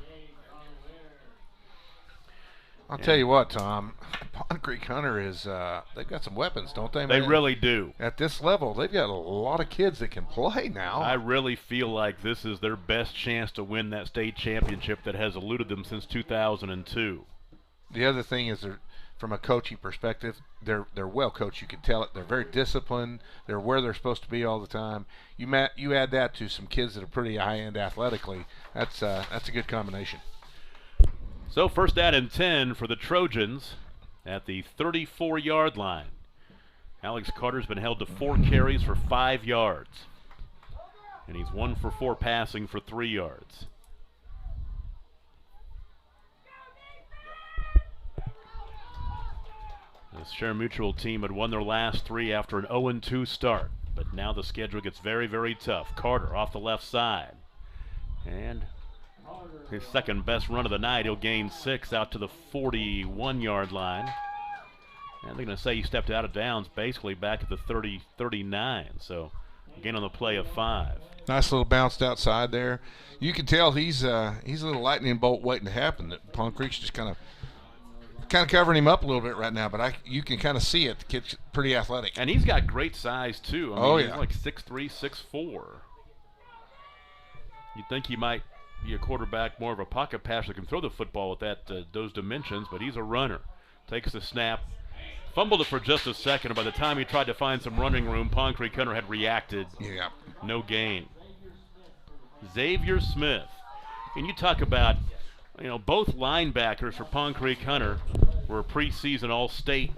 I'll tell you what, Tom, Pond Creek Hunter is, they've got some weapons, don't they, man? They really do. At this level, they've got a lot of kids that can play now. I really feel like this is their best chance to win that state championship that has eluded them since 2002. The other thing is, from a coaching perspective, they're well coached. You can tell it. They're very disciplined. They're where they're supposed to be all the time. You add that to some kids that are pretty high-end athletically, that's a good combination. So 1st down and 10 for the Trojans at the 34-yard line. Alex Carter's been held to 4 carries for 5 yards. And he's 1 for 4 passing for 3 yards. The Sharon Mutual team had won their last 3 after an 0-2 start. But now the schedule gets very, very tough. Carter off the left side. And his 2nd best run of the night. He'll gain 6 out to the 41-yard line. And they're going to say he stepped out of downs basically back at the 39. So again on the play of 5. Nice little bounced outside there. You can tell he's a little lightning bolt waiting to happen. That Pond Creek's just kind of covering him up a little bit right now, but you can kind of see it. The kid's pretty athletic. And he's got great size too. I mean, yeah. He's like 6'3", 6'4". You'd think he might be a quarterback, more of a pocket passer that can throw the football with those dimensions, but he's a runner. Takes the snap, fumbled it for just a second, and by the time he tried to find some running room, Pond Creek Hunter had reacted. Yeah. No gain. Xavier Smith. And you talk about, both linebackers for Pond Creek Hunter were preseason All-State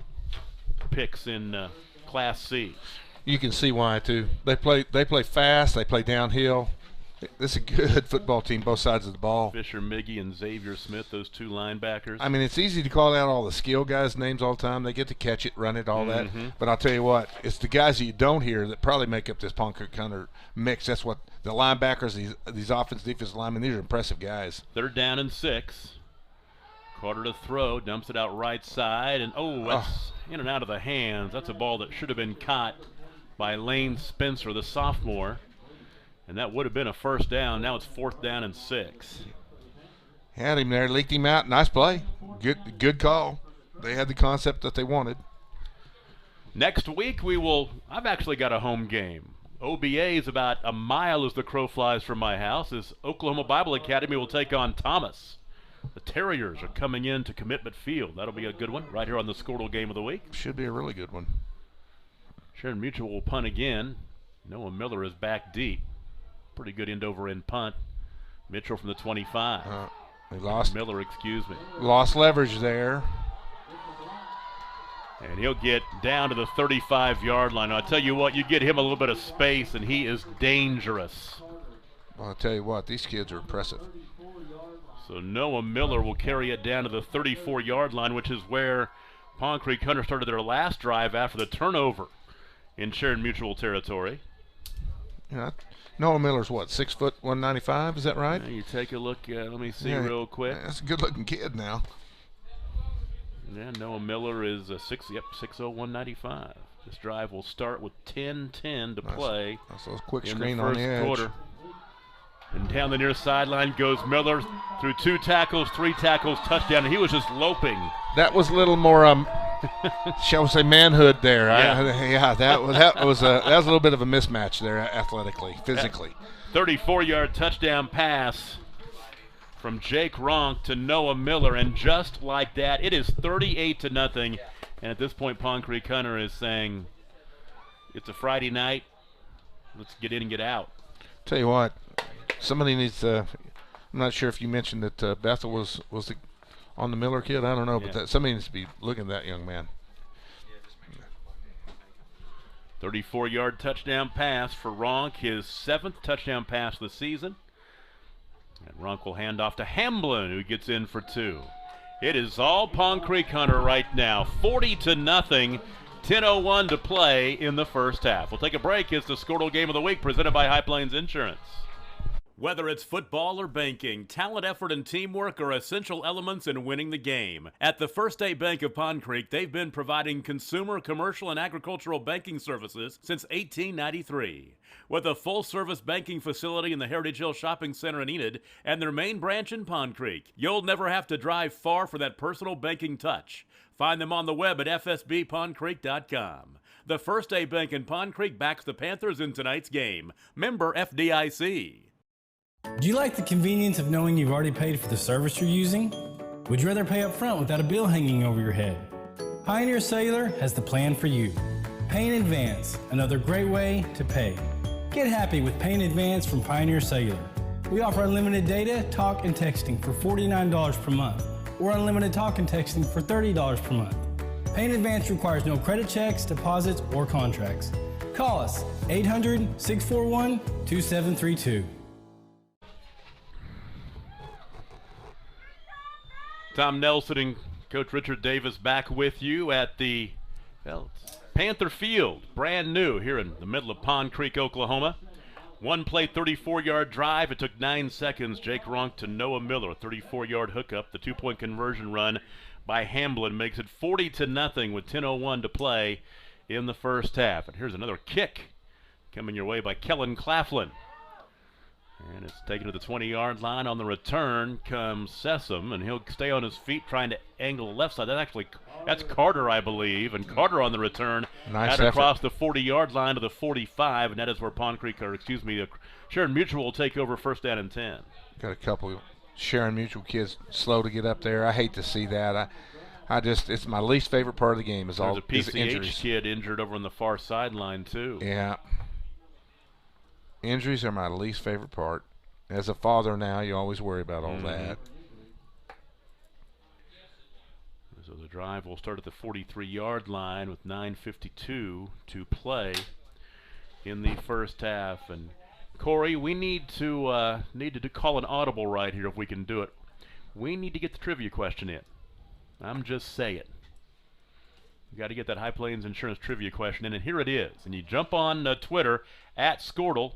picks in Class C. You can see why, too. They play fast. They play downhill. This is a good football team, both sides of the ball. Fisher Miggy and Xavier Smith, those two linebackers. I mean, it's easy to call out all the skill guys' names all the time. They get to catch it, run it, all that. But I'll tell you what, it's the guys that you don't hear that probably make up this Pond Creek Hunter mix. That's what the linebackers, these offensive, defensive linemen, these are impressive guys. 3rd down and 6. Carter to throw, dumps it out right side, and that's in and out of the hands. That's a ball that should have been caught by Lane Spencer, the sophomore. And that would have been a 1st down. Now it's 4th down and 6. Had him there, leaked him out. Nice play. Good call. They had the concept that they wanted. Next week I've actually got a home game. OBA is about a mile as the crow flies from my house. As Oklahoma Bible Academy will take on Thomas. The Terriers are coming in to Commitment Field. That'll be a good one right here on the Squirtle Game of the Week. Should be a really good one. Sharon Mutual will punt again. Noah Miller is back deep. Pretty good end over end punt. Mitchell from the 25. They lost. Miller, excuse me. Lost leverage there. And he'll get down to the 35-yard line. I'll tell you what, you get him a little bit of space, and he is dangerous. Well, I'll tell you what, these kids are impressive. So Noah Miller will carry it down to the 34-yard line, which is where Pond Creek Hunter started their last drive after the turnover in Sharon Mutual territory. Yeah. Noah Miller's what, 6 foot 195? Is that right? Yeah, you take a look. Let me see real quick. That's a good-looking kid now. Yeah, Noah Miller is 6'0", 195. This drive will start with 10:10 to play. That's a quick in screen the on first the edge. quarter. And down the near sideline goes Miller through 2 tackles, 3 tackles, touchdown. And he was just loping. That was a little more, shall we say, manhood there. Yeah, that was a little bit of a mismatch there, athletically, physically. 34-yard touchdown pass from Jake Ronk to Noah Miller, and just like that, it is 38-0. And at this point, Pond Creek Hunter is saying, "It's a Friday night. Let's get in and get out." Tell you what, somebody needs to. I'm not sure if you mentioned that Bethel was on the Miller kid. I don't know, but somebody needs to be looking at that young man. 34-yard touchdown pass for Ronk, his 7th touchdown pass of the season. And Ronk will hand off to Hamblin, who gets in for 2. It is all Pond Creek Hunter right now, 40-0. 10:01 to play in the first half. We'll take a break. It's the Squirtle Game of the Week presented by High Plains Insurance. Whether it's football or banking, talent, effort, and teamwork are essential elements in winning the game. At the First State Bank of Pond Creek, they've been providing consumer, commercial, and agricultural banking services since 1893. With a full-service banking facility in the Heritage Hill Shopping Center in Enid and their main branch in Pond Creek, you'll never have to drive far for that personal banking touch. Find them on the web at fsbpondcreek.com. The First State Bank in Pond Creek backs the Panthers in tonight's game. Member FDIC. Do you like the convenience of knowing you've already paid for the service you're using? Would you rather pay up front without a bill hanging over your head? Pioneer Cellular has the plan for you. Pay in advance, another great way to pay. Get happy with Pay in Advance from Pioneer Cellular. We offer unlimited data, talk, and texting for $49 per month, or unlimited talk and texting for $30 per month. Pay in Advance requires no credit checks, deposits, or contracts. Call us 800-641-2732. Tom Nelson and Coach Richard Davis back with you at the Panther Field, brand new here in the middle of Pond Creek, Oklahoma. One play, 34-yard drive. It took 9 seconds. Jake Ronk to Noah Miller, 34-yard hookup. The 2-point conversion run by Hamblin makes it 40-0 with 10:01 to play in the first half. And here's another kick coming your way by Kellen Claflin. And it's taken to the 20-yard line. On the return comes Sessom, and he'll stay on his feet trying to angle the left side. That actually That's Carter, I believe, and Carter on the return. Nice out across effort. the 40-yard line to the 45, and that is where Sharon Mutual will take over first down and 10. Got a couple Sharon Mutual kids slow to get up there. I hate to see that. It's my least favorite part of the game is all There's a is injuries. PCH kid injured over on the far sideline too. Yeah. Injuries are my least favorite part. As a father now, you always worry about all that. So the drive will start at the 43-yard line with 9:52 to play in the first half. And Corey, we need to call an audible right here if we can do it. We need to get the trivia question in. I'm just saying. You got to get that High Plains Insurance trivia question in, and here it is. And you jump on Twitter at Squirtle.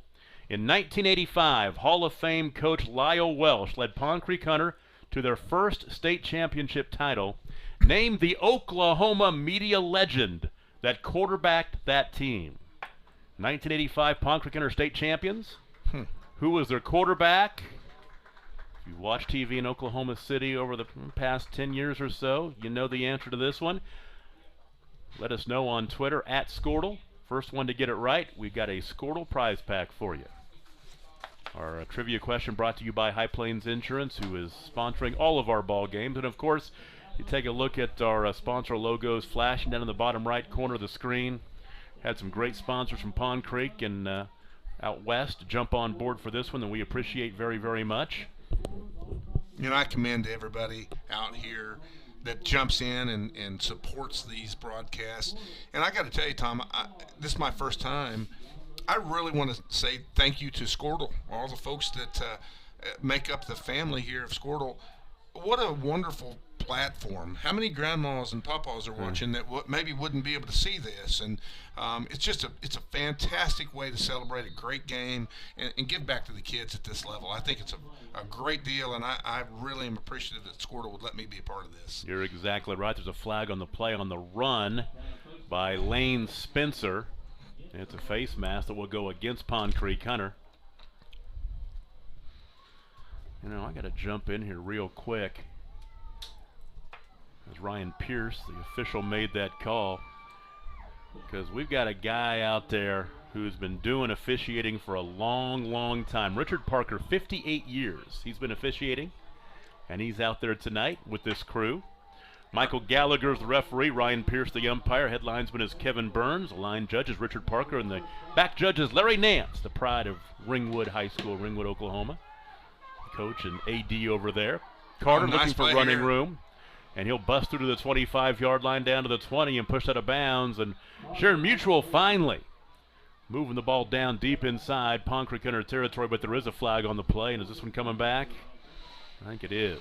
In 1985, Hall of Fame coach Lyle Welsh led Pond Creek Hunter to their first state championship title. Name the Oklahoma media legend that quarterbacked that team. 1985 Pond Creek Hunter state champions. Who was their quarterback? If you watch TV in Oklahoma City over the past 10 years or so, you know the answer to this one. Let us know on Twitter at Squirtle. First one to get it right, we've got a Squirtle prize pack for you. Our trivia question brought to you by High Plains Insurance, who is sponsoring all of our ball games. And, of course, you take a look at our sponsor logos flashing down in the bottom right corner of the screen. Had some great sponsors from Pond Creek and out west jump on board for this one, and we appreciate very, very much. You know, I commend everybody out here that jumps in and supports these broadcasts. And I got to tell you, Tom, this is my first time. I really want to say thank you to Squirtle, all the folks that make up the family here of Squirtle. What a wonderful platform. How many grandmas and papas are watching that maybe wouldn't be able to see this? And it's a fantastic way to celebrate a great game and give back to the kids at this level. I think it's a great deal, and I really am appreciative that Squirtle would let me be a part of this. You're exactly right. There's a flag on the play on the run by Lane Spencer. It's a face mask that will go against Pond Creek Hunter. You know, I got to jump in here real quick. As Ryan Pierce, the official, made that call. Because we've got a guy out there who's been doing officiating for a long, long time. Richard Parker, 58 years he's been officiating. And he's out there tonight with this crew. Michael Gallagher's the referee, Ryan Pierce the umpire, head linesman is Kevin Burns, the line judge is Richard Parker, and the back judge is Larry Nance, the pride of Ringwood High School, Ringwood, Oklahoma. Coach and AD over there. Carter looking for running room, and he'll bust through to the 25-yard line down to the 20 and push out of bounds, and Sharon Mutual finally moving the ball down deep inside Pond Creek Hunter territory, but there is a flag on the play, and is this one coming back? I think it is.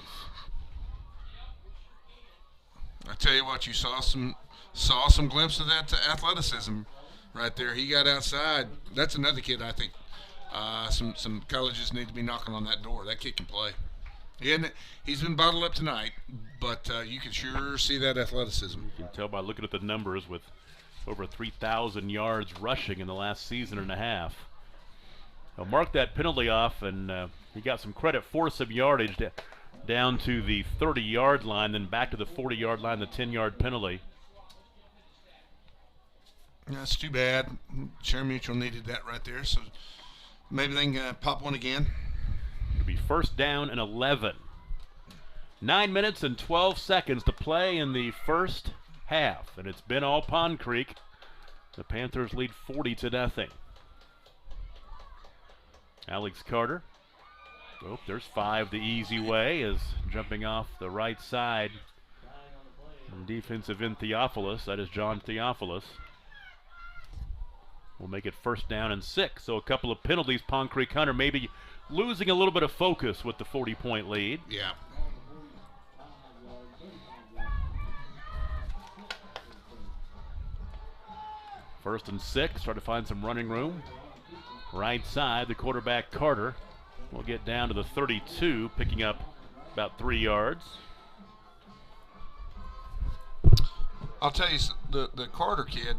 I tell you what, you saw some glimpse of that athleticism right there. He got outside. That's another kid I think some colleges need to be knocking on that door. That kid can play. He's been bottled up tonight, but you can sure see that athleticism. You can tell by looking at the numbers with over 3,000 yards rushing in the last season and a half. He'll mark that penalty off, and he got some credit for some yardage down to the 30-yard line, then back to the 40-yard line, the 10-yard penalty. That's too bad. Sharon Mutual needed that right there, so maybe they can pop one again. It'll be first down and 11. 9 minutes and 12 seconds to play in the first half, and it's been all Pond Creek. The Panthers lead 40-0. Alex Carter. Oh, there's 5 the easy way, is jumping off the right side. And defensive end Theophilus, that is John Theophilus. We'll make it first down and 6. So a couple of penalties. Pond Creek Hunter maybe losing a little bit of focus with the 40-point lead. Yeah. First and 6, try to find some running room. Right side, the quarterback Carter will get down to the 32, picking up about 3 yards. I'll tell you, the Carter kid,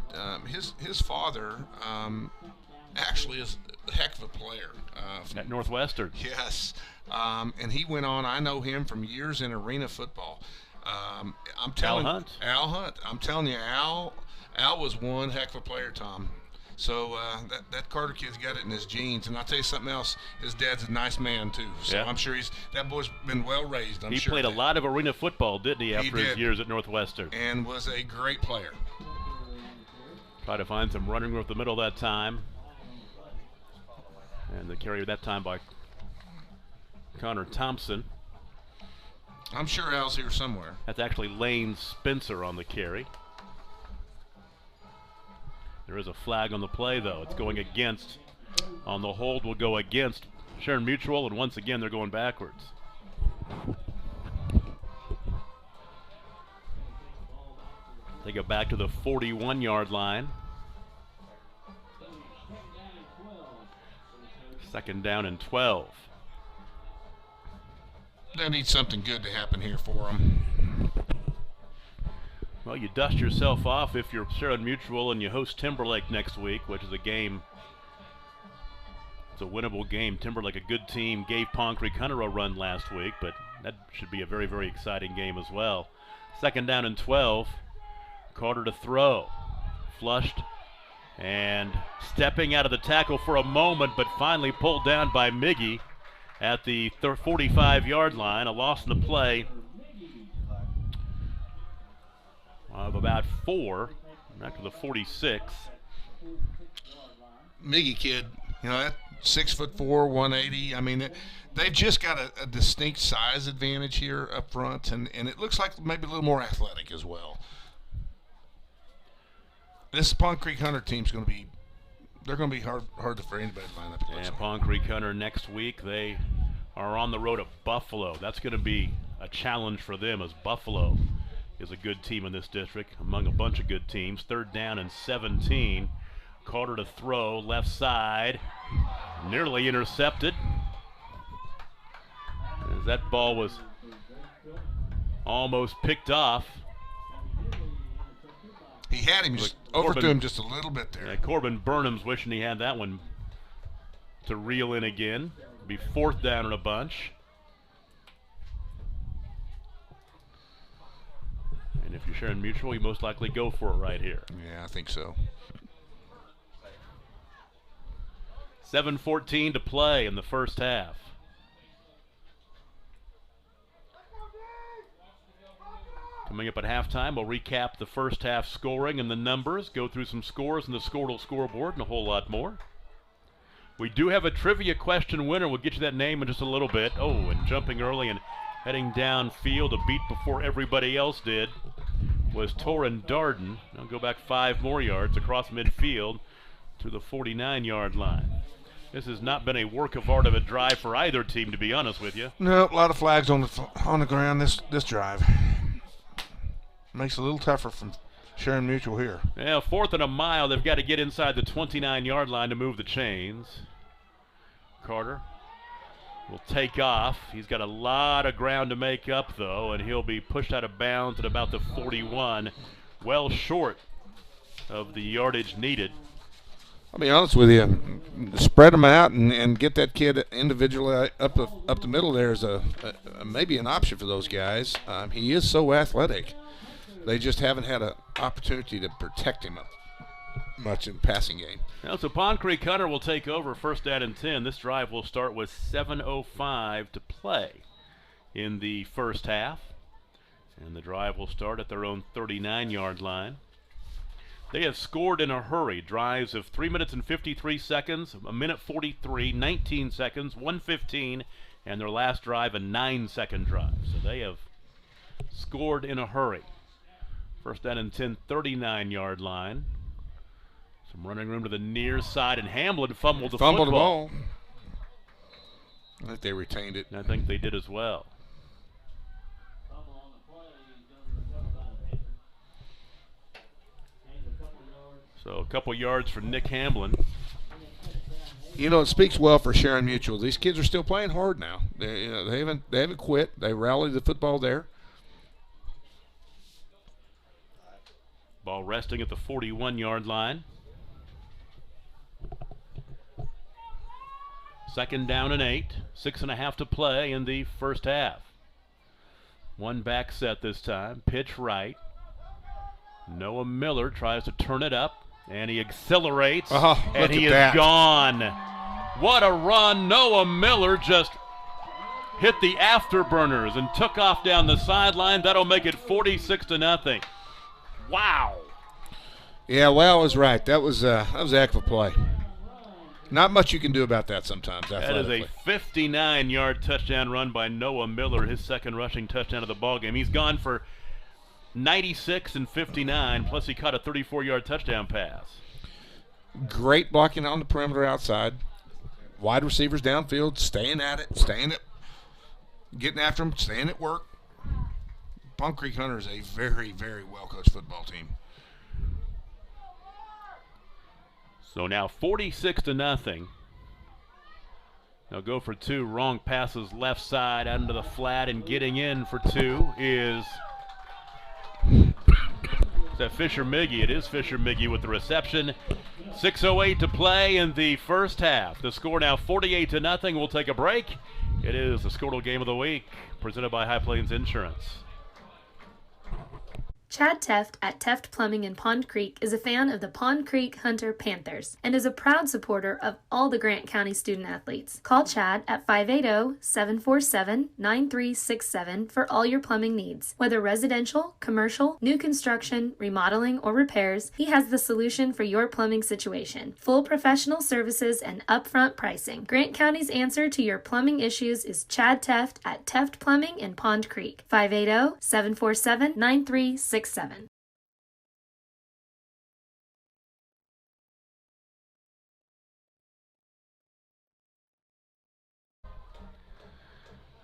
his father actually is a heck of a player. At Northwestern. Yes, and he went on. I know him from years in arena football. I'm telling Hunt. Al Hunt. I'm telling you, Al was one heck of a player, Tom. So that Carter kid's got it in his genes, and I'll tell you something else. His dad's a nice man too, so Yeah. I'm sure that boy's been well raised. He played a lot of arena football, didn't he, after his did. years at Northwestern? and was a great player. Try to find some running room at the middle that time, and the carry that time by Connor Thompson. I'm sure Al's here somewhere. That's actually Lane Spencer on the carry. There is a flag on the play, though. It's going against. On the hold will go against Sharon Mutual, and once again they're going backwards. They go back to the 41-yard line. Second down and 12. They need something good to happen here for them. Well, you dust yourself off if you're Sharon Mutual and you host Timberlake next week, which is a game. It's a winnable game. Timberlake, a good team, gave Pond Creek Hunter a run last week, but that should be a very, very exciting game as well. Second down and 12. Carter to throw. Flushed and stepping out of the tackle for a moment, but finally pulled down by Miggy at the 45-yard line. A loss in the play of about 4, back to the 46. Miggy kid, that 6'4", 180. I mean, they've just got a distinct size advantage here up front, and it looks like maybe a little more athletic as well. This Pond Creek Hunter team's going to be, they're going to be hard for anybody to line up against. And Pond Creek Hunter next week, they are on the road at Buffalo. That's going to be a challenge for them, as Buffalo is a good team in this district among a bunch of good teams. Third down and 17. Carter to throw, left side, nearly intercepted. As that ball was almost picked off. He had him, just overthrew him just a little bit there. Yeah, Corbin Burnham's wishing he had that one to reel in again. Be fourth down in a bunch. And if you're Sharon Mutual, you most likely go for it right here. Yeah, I think so. 7:14 to play in the first half. Coming up at halftime, we'll recap the first half scoring and the numbers, go through some scores and the scoreboard, and a whole lot more. We do have a trivia question winner. We'll get you that name in just a little bit. Oh, and jumping early and heading downfield, a beat before everybody else did, was Torin Darden. I'll go back 5 more yards across midfield to the 49-yard line. This has not been a work of art of a drive for either team, to be honest with you. No, a lot of flags on the ground this drive. Makes it a little tougher from Sharon Mutual here. Yeah, 4th and a mile. They've got to get inside the 29-yard line to move the chains. Carter will take off. He's got a lot of ground to make up, though, and he'll be pushed out of bounds at about the 41, well short of the yardage needed. I'll be honest with you, spread them out and get that kid individually up the middle there is maybe an option for those guys. He is so athletic. They just haven't had an opportunity to protect him much in the passing game. Now, so Pond Creek Hunter will take over first down and 10. This drive will start with 7:05 to play in the first half. And the drive will start at their own 39-yard line. They have scored in a hurry. Drives of 3 minutes and 53 seconds, a minute 43, 19 seconds, 1:15, and their last drive a 9-second drive. So they have scored in a hurry. First down and 10, 39-yard line. Some running room to the near side, and Hamlin fumbled the football. The ball. I think they retained it. And I think they did as well. So a couple yards for Nick Hamlin. It speaks well for Sharon Mutual. These kids are still playing hard now. They haven't quit. They rallied the football there. Ball resting at the 41-yard line. Second down and 8. 6.5 to play in the first half. One back set this time. Pitch right. Noah Miller tries to turn it up, and he accelerates, and he is gone. What a run. Noah Miller just hit the afterburners and took off down the sideline. That'll make it 46-0. Wow. Yeah, well, was right. That was a heck of a play. Not much you can do about that sometimes. That is a 59-yard touchdown run by Noah Miller, his second rushing touchdown of the ballgame. He's gone for 96 and 59, plus he caught a 34-yard touchdown pass. Great blocking on the perimeter outside. Wide receivers downfield, staying at it, getting after them, staying at work. Pond Creek Hunter is a very, very well-coached football team. So now 46-0. They'll go for two. Wrong passes left side out into the flat, and getting in for two is that Fisher Miggy. It is Fisher Miggy with the reception. 6:08 to play in the first half. The score now 48-0. We'll take a break. It is the Squirtle Game of the Week, presented by High Plains Insurance. Chad Teft at Teft Plumbing in Pond Creek is a fan of the Pond Creek Hunter Panthers and is a proud supporter of all the Grant County student athletes. Call Chad at 580-747-9367 for all your plumbing needs. Whether residential, commercial, new construction, remodeling, or repairs, he has the solution for your plumbing situation. Full professional services and upfront pricing. Grant County's answer to your plumbing issues is Chad Teft at Teft Plumbing in Pond Creek. 580-747-9367.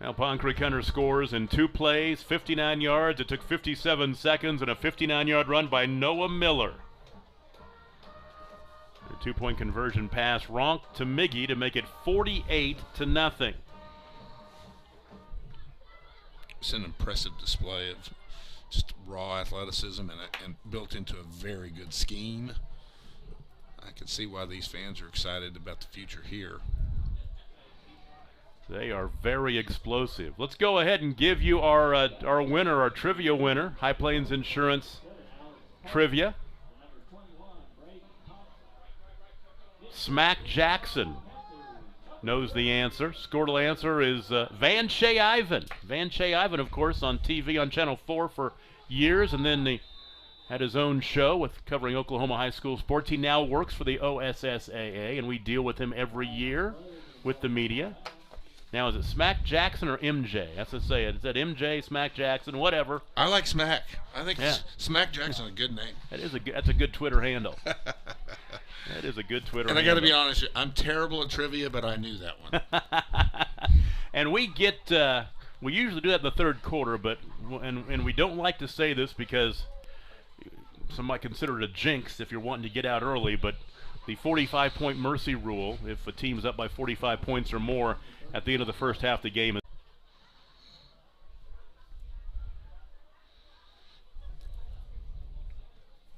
Now Pond Creek Hunter scores in two plays, 59 yards. It took 57 seconds and a 59-yard run by Noah Miller. A two-point conversion pass Ronk to Miggy to make it 48-0. It's an impressive display of just raw athleticism and built into a very good scheme. I can see why these fans are excited about the future here. They are very explosive. Let's go ahead and give you our winner, our trivia winner, High Plains Insurance Trivia. Smack Jackson knows the answer. Squirtle answer is Van Shea Ivan. Van Shea Ivan, of course, on TV on Channel 4 for years, and then he had his own show with covering Oklahoma high school sports. He now works for the OSSAA, and we deal with him every year with the media. Now, is it Smack Jackson or MJ? That's to say it. Is that MJ, Smack Jackson, whatever? I like Smack. I think Smack Jackson is a good name. That's a good Twitter handle. That is a good Twitter handle. And I got to be honest, I'm terrible at trivia, but I knew that one. And we usually do that in the third quarter, but and we don't like to say this because some might consider it a jinx if you're wanting to get out early, but the 45-point mercy rule, if a team's up by 45 points or more at the end of the first half of the game.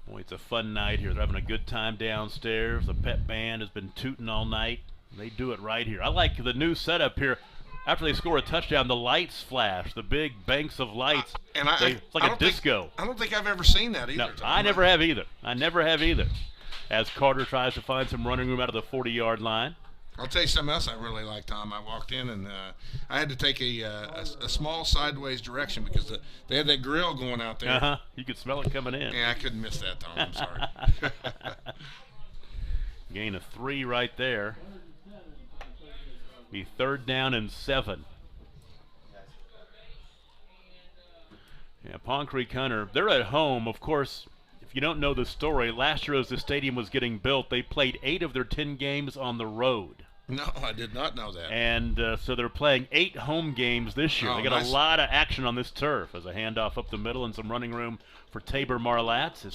Boy, it's a fun night here. They're having a good time downstairs. The pep band has been tooting all night. They do it right here. I like the new setup here. After they score a touchdown, the lights flash, the big banks of lights. It's like a disco. I don't think I've ever seen that either. No, I never have either. As Carter tries to find some running room out of the 40-yard line. I'll tell you something else I really like, Tom. I walked in and I had to take a small sideways direction because they had that grill going out there. You could smell it coming in. Yeah, I couldn't miss that, Tom. I'm sorry. Gain of 3 right there. Be 3rd down and 7. Yeah, Pond Creek Hunter, they're at home. Of course, if you don't know the story, last year as the stadium was getting built, they played 8 of their 10 games on the road. No, I did not know that. And so they're playing 8 home games this year. They got a lot of action on this turf as a handoff up the middle and some running room for Tabor Marlatz.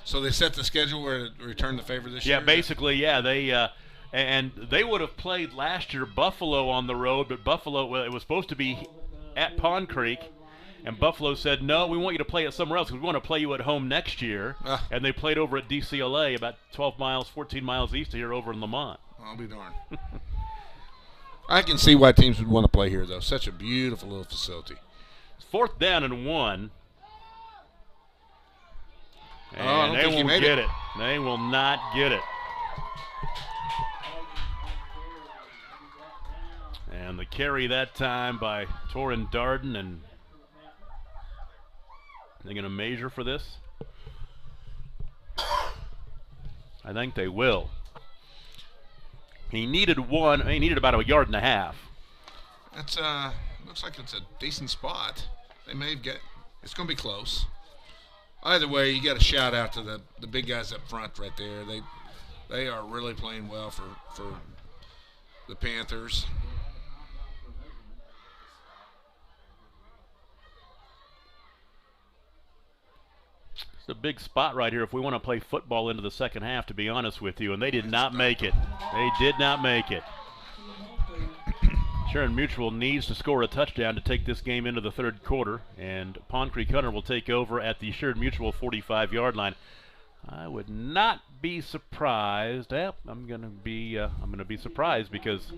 So they set the schedule where to return the favor this year? Yeah, basically, yeah. They would have played last year Buffalo on the road, but Buffalo, it was supposed to be at Pond Creek, and Buffalo said, no, we want you to play it somewhere else because we want to play you at home next year. And they played over at DCLA about 14 miles east of here over in Lamont. I'll be darned. I can see why teams would want to play here, though. Such a beautiful little facility. 4th down and 1. And I don't they think he won't made get it. it. They will not get it. And the carry that time by Torrin Darden, and they're going to measure for this? I think they will. He needed about a yard and a half. That's looks like it's a decent spot. They may get. It's going to be close. Either way, you got to shout out to the big guys up front right there. They are really playing well for the Panthers. It's a big spot right here if we want to play football into the second half, to be honest with you, and they did not make it. They did not make it. Sharon Mutual needs to score a touchdown to take this game into the 3rd quarter, and Pond Creek Hunter will take over at the Sharon Mutual 45-yard line. I would not be surprised. I'm going to be surprised because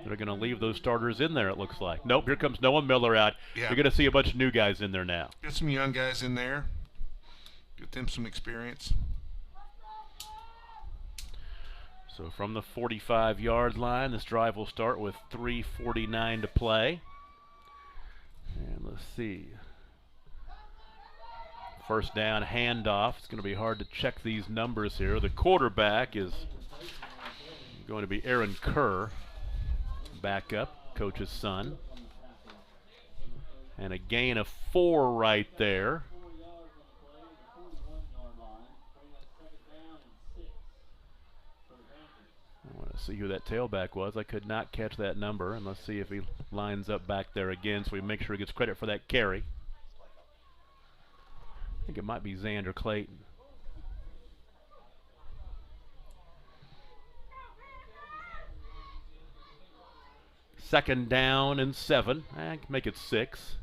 they're going to leave those starters in there, it looks like. Nope, here comes Noah Miller out. Yeah. You're going to see a bunch of new guys in there now. Get some young guys in there. Get them some experience. So from the 45-yard line, this drive will start with 3:49 to play. And let's see. First down handoff. It's going to be hard to check these numbers here. The quarterback is going to be Aaron Kerr, backup, coach's son. And a gain of 4 right there. I want to see who that tailback was. I could not catch that number, and let's see if he lines up back there again so we make sure he gets credit for that carry. I think it might be Xander Clayton. Second down and 7. I can make it 6.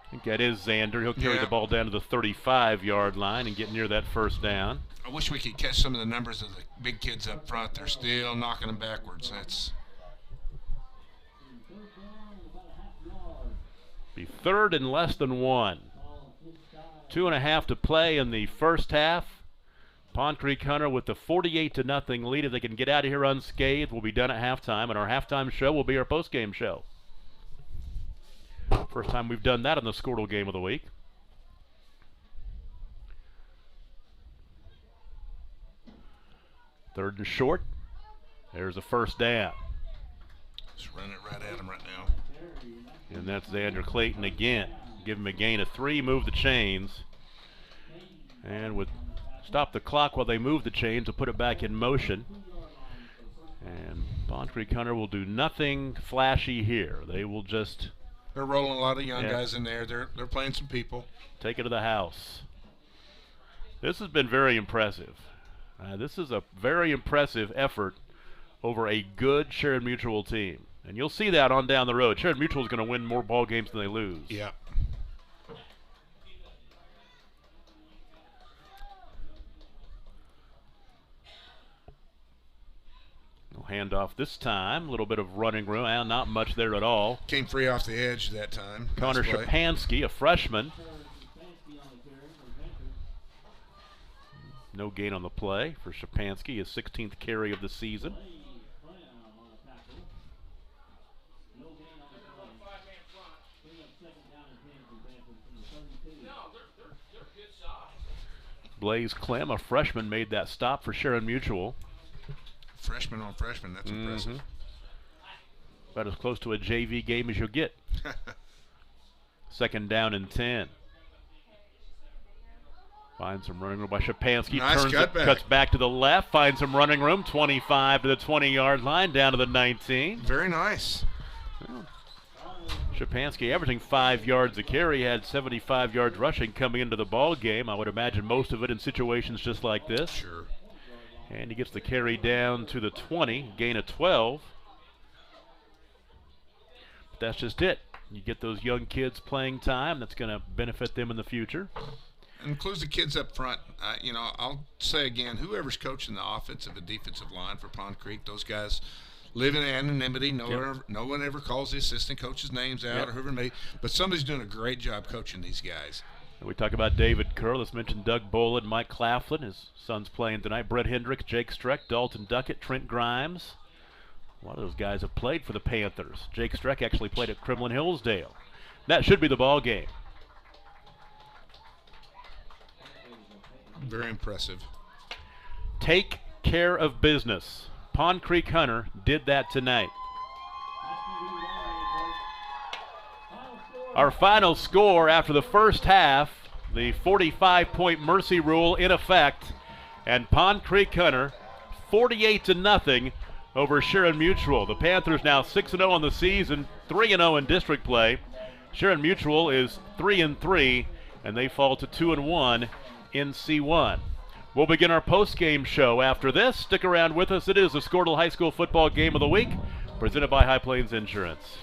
I think that is Xander. He'll carry the ball down to the 35-yard line and get near that first down. I wish we could catch some of the numbers of the big kids up front. They're still knocking them backwards. That's be 3rd and less than 1. 2.5 to play in the first half. Pond Creek Hunter with the 48-0 lead. If they can get out of here unscathed, we'll be done at halftime, and our halftime show will be our postgame show. First time we've done that in the Squirtle game of the week. Third and short. There's a first down. just running it right at him right now. And that's Xander Clayton again. Give him a gain of 3, move the chains. And would stop the clock while they move the chains to put it back in motion. And Pond Creek Hunter will do nothing flashy here. They will just... They're rolling a lot of young guys in there. They're playing some people. Take it to the house. This has been very impressive. This is a very impressive effort over a good Sharon Mutual team. And you'll see that on down the road. Sharon Mutual is going to win more ball games than they lose. Yeah. No handoff this time. A little bit of running room. Not much there at all. Came free off the edge that time. Connor Nice play. Shapansky, a freshman. No gain on the play for Shapansky, his 16th carry of the season. Blaze Clem, a freshman, made that stop for Sharon Mutual. Freshman on freshman, that's impressive. About as close to a JV game as you'll get. Second down and 10. Finds some running room by Shapansky. Nice turns it, cuts back to the left. Finds some running room. 25 to the 20-yard line, down to the 19. Very nice. Well, Shapansky averaging 5 yards a carry, had 75 yards rushing coming into the ball game. I would imagine most of it in situations just like this. Sure. And he gets the carry down to the 20, gain of 12. But that's just it. You get those young kids playing time. That's going to benefit them in the future. Includes the kids up front. I'll say again, whoever's coaching the offensive and defensive line for Pond Creek, those guys live in anonymity. No one ever calls the assistant coach's names out or whoever it may. But somebody's doing a great job coaching these guys. We talk about David Kerr. Let's mention Doug Bolin, Mike Claflin. His son's playing tonight. Brett Hendricks, Jake Streck, Dalton Duckett, Trent Grimes. A lot of those guys have played for the Panthers. Jake Streck actually played at Kremlin Hillsdale. That should be the ball game. Very impressive. Take care of business. Pond Creek Hunter did that tonight. Our final score after the first half, the 45-point mercy rule in effect, and Pond Creek Hunter 48-0 over Sharon Mutual. The Panthers now 6-0 on the season, 3-0 in district play. Sharon Mutual is 3-3, and they fall to 2-1 in C1. We'll begin our post-game show after this. Stick around with us. It is the Squirtle High School Football Game of the Week, presented by High Plains Insurance.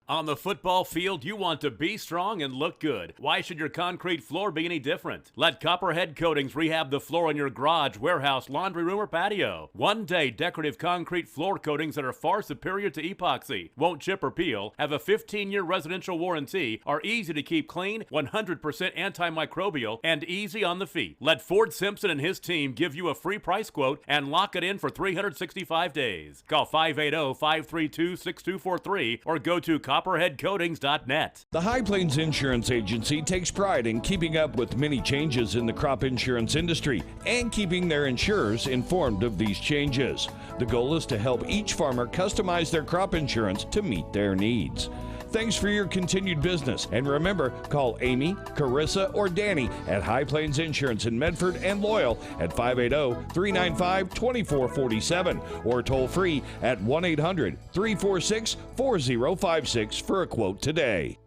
On the football field, you want to be strong and look good. Why should your concrete floor be any different? Let Copperhead Coatings rehab the floor in your garage, warehouse, laundry room, or patio. One-day decorative concrete floor coatings that are far superior to epoxy, won't chip or peel, have a 15-year residential warranty, are easy to keep clean, 100% antimicrobial, and easy on the feet. Let Ford Simpson and his team give you a free price quote and lock it in for 365 days. Call 580-532-6243 or go to copperheadcoatings.net. The High Plains Insurance Agency takes pride in keeping up with many changes in the crop insurance industry and keeping their insurers informed of these changes. The goal is to help each farmer customize their crop insurance to meet their needs. Thanks for your continued business. And remember, call Amy, Carissa, or Danny at High Plains Insurance in Medford and Loyal at 580-395-2447 or toll free at 1-800-346-4056 for a quote today.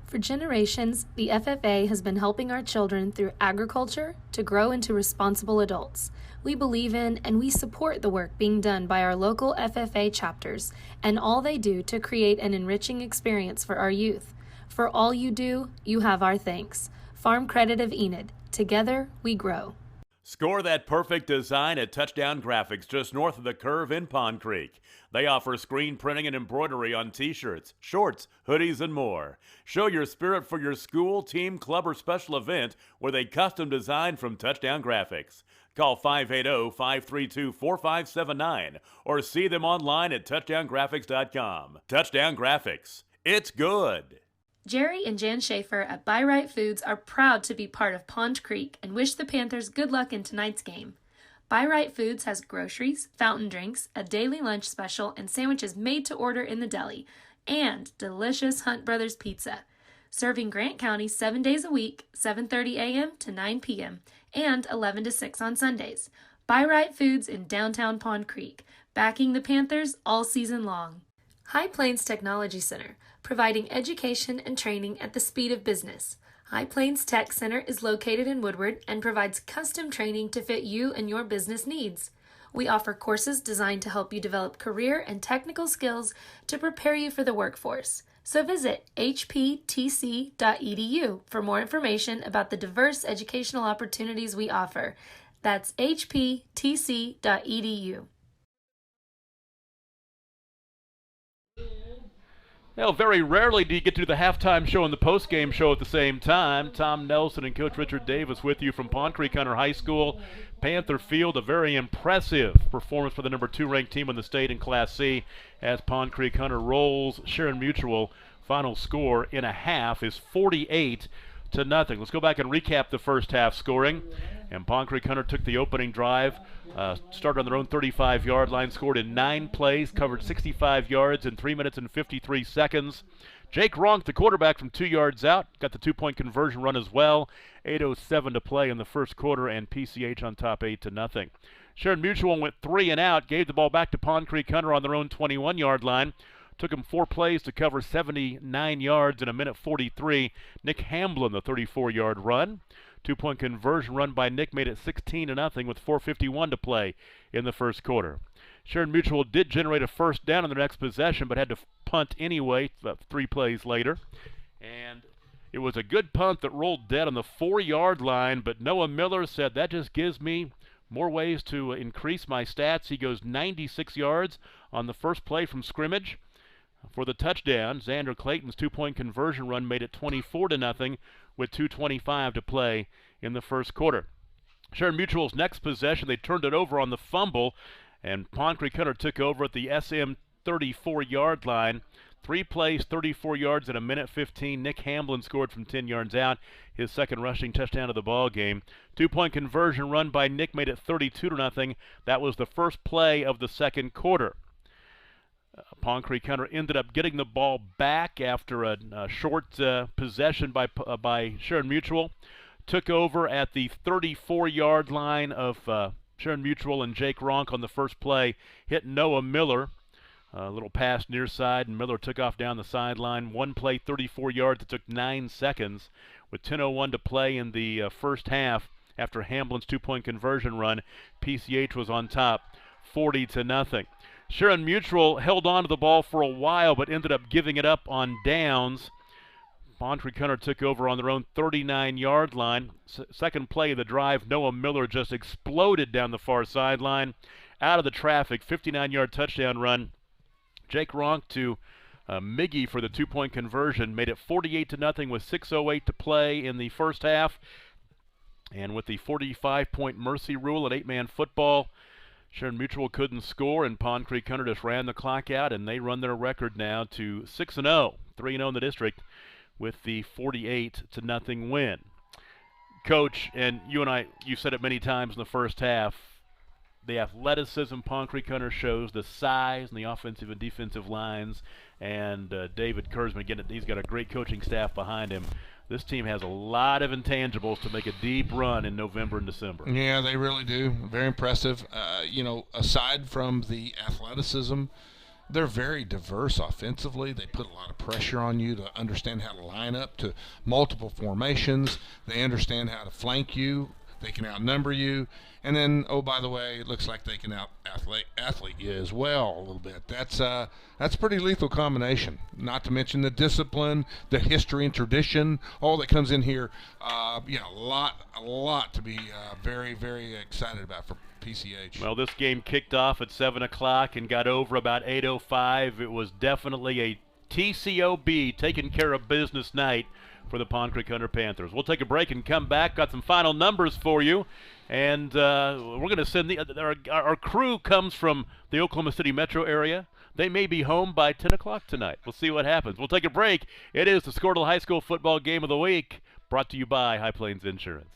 For generations, the FFA has been helping our children through agriculture to grow into responsible adults. We believe in and we support the work being done by our local FFA chapters and all they do to create an enriching experience for our youth. For all you do, you have our thanks. Farm Credit of Enid. Together, we grow. Score that perfect design at Touchdown Graphics just north of the curve in Pond Creek. They offer screen printing and embroidery on t-shirts, shorts, hoodies, and more. Show your spirit for your school, team, club, or special event with a custom design from Touchdown Graphics. Call 580-532-4579 or see them online at touchdowngraphics.com. Touchdown Graphics. It's good. Jerry and Jan Schaefer at Buy Right Foods are proud to be part of Pond Creek and wish the Panthers good luck in tonight's game. Buy Right Foods has groceries, fountain drinks, a daily lunch special, and sandwiches made to order in the deli, and delicious Hunt Brothers pizza. Serving Grant County 7 days a week, 7:30 a.m. to 9 p.m., and 11 to 6 on Sundays. Buy Right Foods in downtown Pond Creek, backing the Panthers all season long. High Plains Technology Center, providing education and training at the speed of business. High Plains Tech Center is located in Woodward and provides custom training to fit you and your business needs. We offer courses designed to help you develop career and technical skills to prepare you for the workforce. So visit hptc.edu for more information about the diverse educational opportunities we offer. That's hptc.edu. Well, very rarely do you get to do the halftime show and the postgame show at the same time. Tom Nelson and Coach Richard Davis with you from Pond Creek Hunter High School. Panther Field, a very impressive performance for the number 2 ranked team in the state in Class C as Pond Creek Hunter rolls Sharon Mutual. Final score in a half is 48-0. Let's go back and recap the first half scoring. And Pond Creek Hunter took the opening drive, started on their own 35-yard line, scored in 9 plays, covered 65 yards in 3 minutes and 53 seconds. Jake Ronk, the quarterback from 2 yards out, got the 2-point conversion run as well. 8:07 to play in the first quarter, and PCH on top 8-0. Sharon Mutual went 3 and out, gave the ball back to Pond Creek Hunter on their own 21-yard line. Took him 4 plays to cover 79 yards in a minute 43. Nick Hamblin, the 34-yard run. 2-point conversion run by Nick made it 16-0 with 4:51 to play in the first quarter. Sharon Mutual did generate a first down in their next possession, but had to punt anyway 3 plays later. And it was a good punt that rolled dead on the 4-yard line, but Noah Miller said, that just gives me more ways to increase my stats. He goes 96 yards on the first play from scrimmage for the touchdown. Xander Clayton's two-point conversion run made it 24-0 with 2:25 to play in the first quarter. Sharon Mutual's next possession, they turned it over on the fumble, and Pond Creek Hunter took over at the SM 34-yard line. 3 plays, 34 yards in a minute 15. Nick Hamblin scored from 10 yards out, his second rushing touchdown of the ball game. Two-point conversion run by Nick made it 32-0. That was the first play of the second quarter. Pond Creek Hunter ended up getting the ball back after a short possession by Sharon Mutual. Took over at the 34-yard line of Sharon Mutual, and Jake Ronk on the first play hit Noah Miller. A little pass near side, and Miller took off down the sideline. One play, 34 yards. It took 9 seconds. With 10:01 to play in the first half, after Hamblin's two-point conversion run, PCH was on top, 40-0. Sharon Mutual held on to the ball for a while, but ended up giving it up on downs. Pond Creek Hunter took over on their own 39-yard line. Second play of the drive, Noah Miller just exploded down the far sideline. Out of the traffic, 59-yard touchdown run. Jake Ronk to Miggy for the two-point conversion. Made it 48-0 with 6:08 to play in the first half. And with the 45-point mercy rule at 8-man football, Sharon Mutual couldn't score, and Pond Creek Hunter just ran the clock out, and they run their record now to 6-0, 3-0 in the district with the 48-0 win. Coach, and you said it many times in the first half, the athleticism Pond Creek Hunter shows, the size and the offensive and defensive lines, and David Kurzman, again, he's got a great coaching staff behind him. This team has a lot of intangibles to make a deep run in November and December. Yeah, they really do. Very impressive. Aside from the athleticism, they're very diverse offensively. They put a lot of pressure on you to understand how to line up to multiple formations. They understand how to flank you. They can outnumber you. And then, oh, by the way, it looks like they can out-athlete you as well a little bit. That's a pretty lethal combination, not to mention the discipline, the history and tradition, all that comes in here. A lot to be very, very excited about for PCH. Well, this game kicked off at 7 o'clock and got over about 8:05. It was definitely a TCOB, taking care of business night for the Pond Creek Hunter Panthers. We'll take a break and come back. Got some final numbers for you. And we're going to send our crew comes from the Oklahoma City metro area. They may be home by 10 o'clock tonight. We'll see what happens. We'll take a break. It is the Squirtle High School football game of the week, brought to you by High Plains Insurance.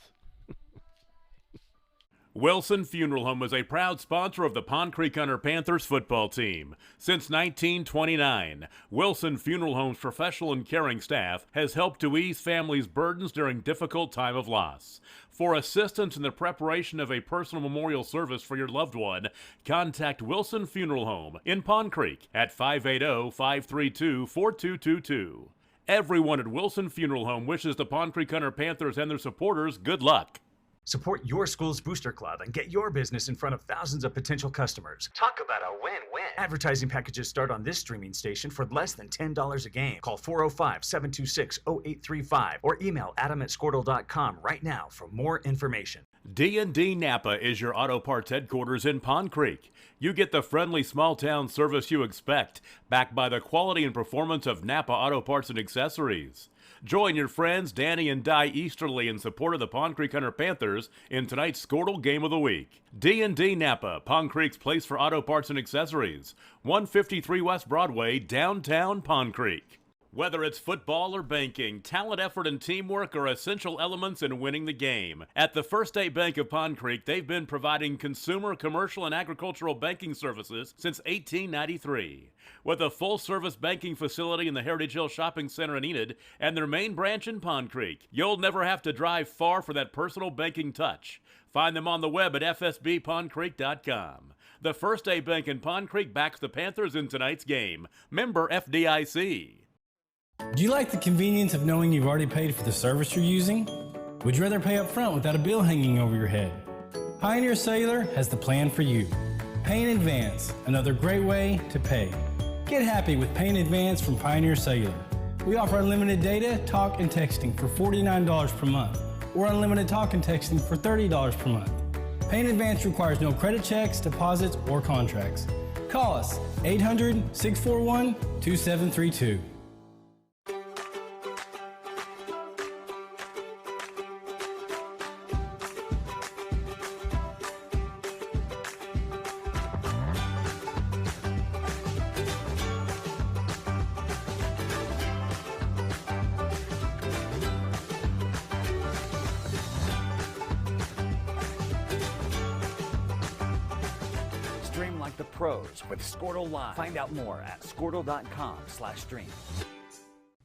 Wilson Funeral Home is a proud sponsor of the Pond Creek Hunter Panthers football team. Since 1929, Wilson Funeral Home's professional and caring staff has helped to ease families' burdens during difficult time of loss. For assistance in the preparation of a personal memorial service for your loved one, contact Wilson Funeral Home in Pond Creek at 580-532-4222. Everyone at Wilson Funeral Home wishes the Pond Creek Hunter Panthers and their supporters good luck. Support your school's booster club and get your business in front of thousands of potential customers. Talk about a win-win. Advertising packages start on this streaming station for less than $10 a game. Call 405-726-0835 or email adam@squirtle.com right now for more information. D&D Napa is your auto parts headquarters in Pond Creek. You get the friendly small-town service you expect, backed by the quality and performance of Napa Auto Parts and Accessories. Join your friends Danny and Di Easterly in support of the Pond Creek Hunter Panthers in tonight's Squirtle Game of the Week. D&D Napa, Pond Creek's place for auto parts and accessories. 153 West Broadway, downtown Pond Creek. Whether it's football or banking, talent, effort, and teamwork are essential elements in winning the game. At the First State Bank of Pond Creek, they've been providing consumer, commercial, and agricultural banking services since 1893. With a full-service banking facility in the Heritage Hill Shopping Center in Enid and their main branch in Pond Creek, you'll never have to drive far for that personal banking touch. Find them on the web at fsbpondcreek.com. The First State Bank in Pond Creek backs the Panthers in tonight's game. Member FDIC. Do you like the convenience of knowing you've already paid for the service you're using? Would you rather pay up front without a bill hanging over your head? Pioneer Cellular has the plan for you. Pay in advance, another great way to pay. Get happy with Pay in Advance from Pioneer Cellular. We offer unlimited data, talk, and texting for $49 per month, or unlimited talk and texting for $30 per month. Pay in advance requires no credit checks, deposits, or contracts. Call us 800-641-2732. Stream like the pros with Squirtle Live. Find out more at squirtle.com/stream.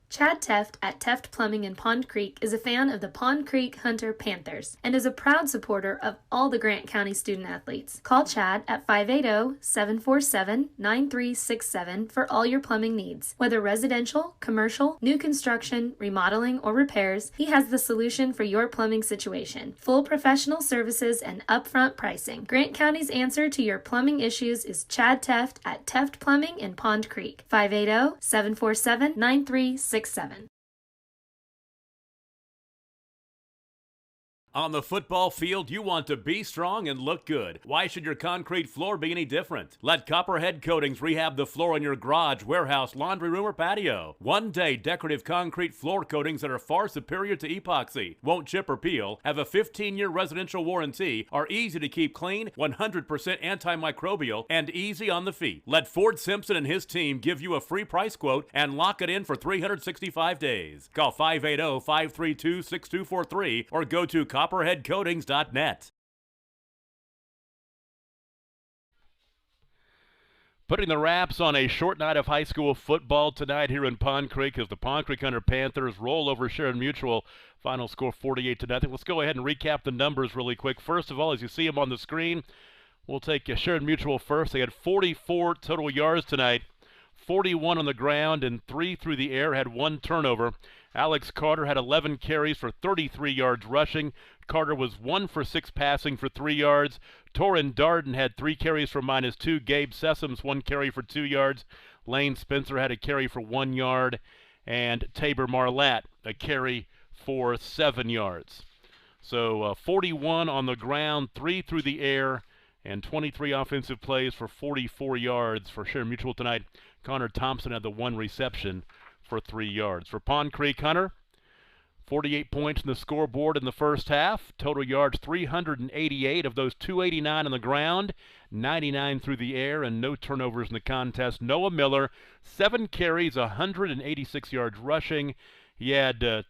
Chad Teft at Teft Plumbing in Pond Creek is a fan of the Pond Creek Hunter Panthers and is a proud supporter of all the Grant County student athletes. Call Chad at 580-747-9367 for all your plumbing needs. Whether residential, commercial, new construction, remodeling, or repairs, he has the solution for your plumbing situation. Full professional services and upfront pricing. Grant County's answer to your plumbing issues is Chad Teft at Teft Plumbing in Pond Creek. 580-747-9367. On the football field, you want to be strong and look good. Why should your concrete floor be any different? Let Copperhead Coatings rehab the floor in your garage, warehouse, laundry room, or patio. One-day decorative concrete floor coatings that are far superior to epoxy, won't chip or peel, have a 15-year residential warranty, are easy to keep clean, 100% antimicrobial, and easy on the feet. Let Ford Simpson and his team give you a free price quote and lock it in for 365 days. Call 580-532-6243 or go to copperheadcoatings.net. Putting the wraps on a short night of high school football tonight here in Pond Creek as the Pond Creek Hunter Panthers roll over Sharon Mutual. Final score 48-0. Let's go ahead and recap the numbers really quick. First of all, as you see them on the screen, we'll take Sharon Mutual first. They had 44 total yards tonight, 41 on the ground and 3 through the air, had 1 turnover. Alex Carter had 11 carries for 33 yards rushing. Carter was 1 for 6 passing for 3 yards. Torin Darden had 3 carries for -2. Gabe Sessoms 1 carry for 2 yards. Lane Spencer had a carry for 1 yard. And Tabor Marlatt a carry for 7 yards. So 41 on the ground, 3 through the air, and 23 offensive plays for 44 yards for Sharon Mutual tonight. Connor Thompson had the 1 reception for 3 yards. For Pond Creek Hunter, 48 points in the scoreboard in the first half. Total yards 388, of those 289 on the ground, 99 through the air, and no turnovers in the contest. Noah Miller, 7 carries, 186 yards rushing. He had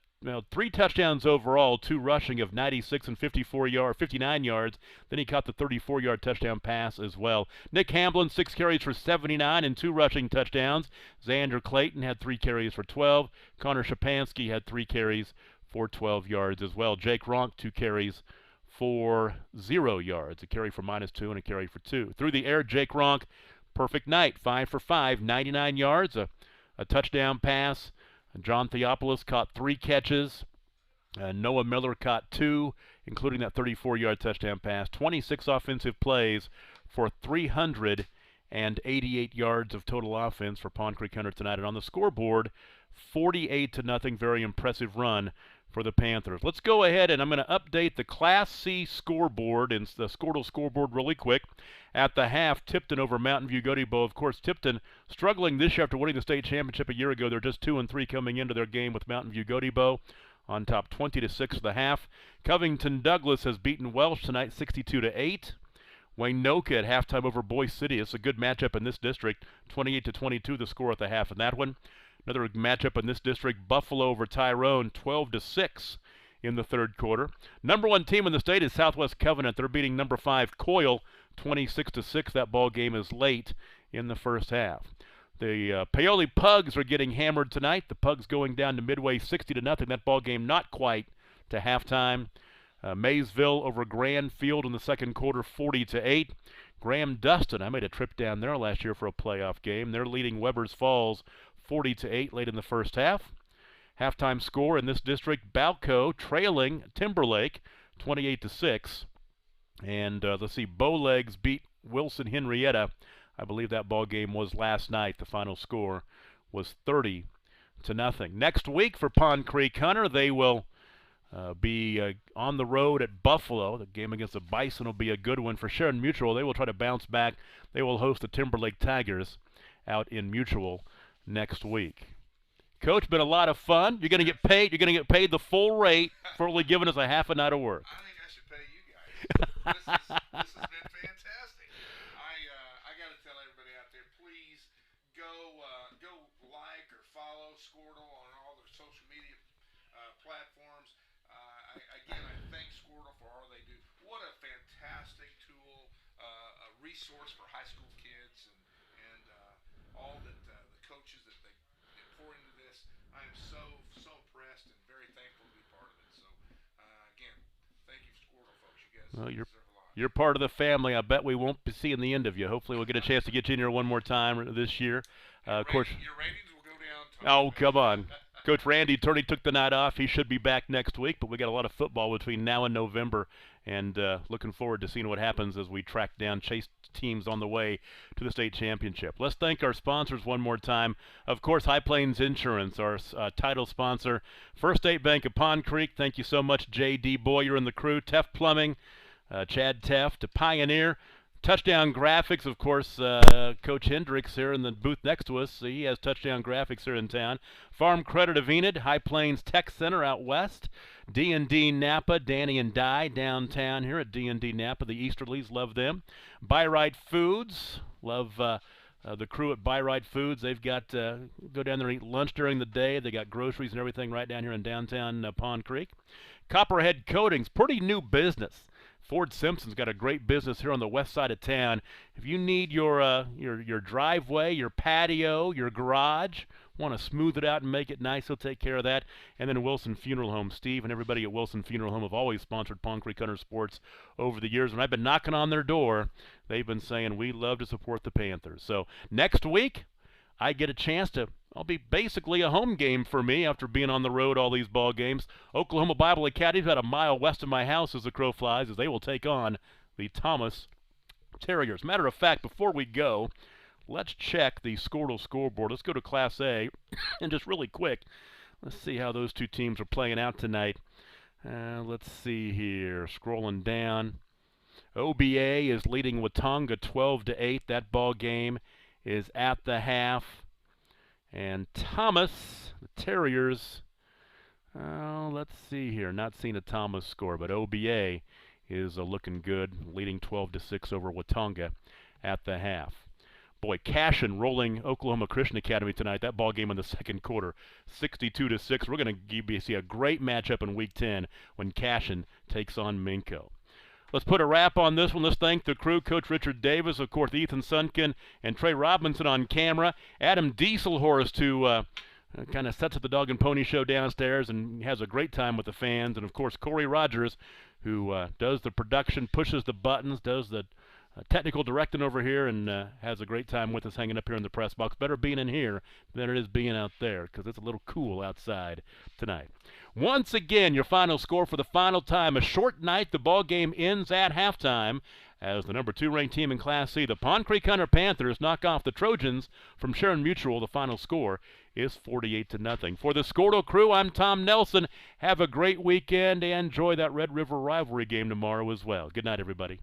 3 touchdowns overall, 2 rushing of 96 and 59 yards. Then he caught the 34-yard touchdown pass as well. Nick Hamblin, 6 carries for 79 and 2 rushing touchdowns. Xander Clayton had 3 carries for 12. Connor Shapansky had 3 carries for 12 yards as well. Jake Ronk, 2 carries for 0 yards. A carry for -2 and a carry for 2. Through the air, Jake Ronk, perfect night, 5 for 5, 99 yards, a touchdown pass. John Theopolis caught 3 catches. Noah Miller caught 2, including that 34-yard touchdown pass. 26 offensive plays for 388 yards of total offense for Pond Creek Hunter tonight. And on the scoreboard, 48-0, very impressive run for the Panthers. Let's go ahead and I'm going to update the Class C scoreboard and the Squirtle scoreboard really quick. At the half, Tipton over Mountain View Gotebo. Of course, Tipton struggling this year after winning the state championship a year ago. They're just 2-3 coming into their game with Mountain View Gotebo on top 20-6 at the half. Covington Douglas has beaten Welsh tonight 62-8. Waynoka at halftime over Boise City. It's a good matchup in this district. 28-22 the score at the half in that one. Another matchup in this district, Buffalo over Tyrone, 12-6 in the third quarter. Number 1 team in the state is Southwest Covenant. They're beating number 5 Coyle, 26-6. That ball game is late in the first half. The Paoli Pugs are getting hammered tonight. The Pugs going down to Midway 60-0. That ball game not quite to halftime. Maysville over Grandfield in the second quarter, 40-8. Graham Dustin, I made a trip down there last year for a playoff game. They're leading Webbers Falls 40-8 late in the first half. Halftime score in this district, Balco trailing Timberlake 28-6. And let's see, Bowlegs beat Wilson Henrietta. I believe that ball game was last night. The final score was 30-0. Next week for Pond Creek Hunter, they will be on the road at Buffalo. The game against the Bison will be a good one for Sharon Mutual. They will try to bounce back. They will host the Timberlake Tigers out in Mutual next week. Coach, been a lot of fun. You're going to get paid. You're going to get paid the full rate for only giving us a half a night of work. I think I should pay you guys. This has been fantastic. I got to tell everybody out there, please go like or follow Squirtle on all their social media platforms. I thank Squirtle for all they do. What a fantastic tool, a resource for high school kids, and all that the coaches that they pour into this. I am so impressed and very thankful to be part of it. So, again, thank you, Squirtle folks. You guys deserve a lot. You're part of the family. I bet we won't be seeing the end of you. Hopefully we'll get a chance to get you in here one more time this year. Of course. Your ratings will go down. Oh, come on. Coach Randy Turney took the night off. He should be back next week, but we got a lot of football between now and November, and looking forward to seeing what happens as we track down Chase teams on the way to the state championship. Let's thank our sponsors one more time. Of course, High Plains Insurance, our title sponsor. First State Bank of Pond Creek, thank you so much, J.D. Boyer and the crew. Teff Plumbing, Chad Teff, to Pioneer. Touchdown Graphics, of course, Coach Hendricks here in the booth next to us. He has Touchdown Graphics here in town. Farm Credit of Enid, High Plains Tech Center out west. D&D Napa, Danny and Di downtown here at D&D Napa. The Easterlies, love them. Buy Right Foods, love the crew at Buy Right Foods. They've got, go down there and eat lunch during the day. They got groceries and everything right down here in downtown Pond Creek. Copperhead Coatings, pretty new business. Ford Simpson's got a great business here on the west side of town. If you need your driveway, your patio, your garage, want to smooth it out and make it nice, he'll take care of that. And then Wilson Funeral Home. Steve and everybody at Wilson Funeral Home have always sponsored Pond Creek Hunter Sports over the years. When I've been knocking on their door, they've been saying, we love to support the Panthers. So next week, I get a chance to, I'll be basically a home game for me after being on the road all these ball games. Oklahoma Bible Academy is about a mile west of my house as the crow flies, as they will take on the Thomas Terriers. Matter of fact, before we go, let's check the Squirtle scoreboard. Let's go to Class A, and just really quick, let's see how those two teams are playing out tonight. Let's see here, scrolling down. OBA is leading Watonga 12-8. That ball game is at the half. And Thomas, the Terriers, let's see here. Not seeing a Thomas score, but OBA is looking good, leading 12-6 over Watonga at the half. Boy, Cashin rolling Oklahoma Christian Academy tonight. That ball game in the second quarter, 62-6. We're going to see a great matchup in Week 10 when Cashin takes on Minko. Let's put a wrap on this one. Let's thank the crew, Coach Richard Davis, of course, Ethan Sunkin, and Trey Robinson on camera. Adam Dieselhorst, who kind of sets up the Dog and Pony Show downstairs and has a great time with the fans. And, of course, Corey Rogers, who does the production, pushes the buttons, does the technical directing over here, and has a great time with us hanging up here in the press box. Better being in here than it is being out there, because it's a little cool outside tonight. Once again, your final score for the final time. A short night. The ball game ends at halftime as the number 2 ranked team in Class C, the Pond Creek Hunter Panthers, knock off the Trojans from Sharon Mutual. The final score is 48-0. For the Squirtle crew, I'm Tom Nelson. Have a great weekend and enjoy that Red River rivalry game tomorrow as well. Good night, everybody.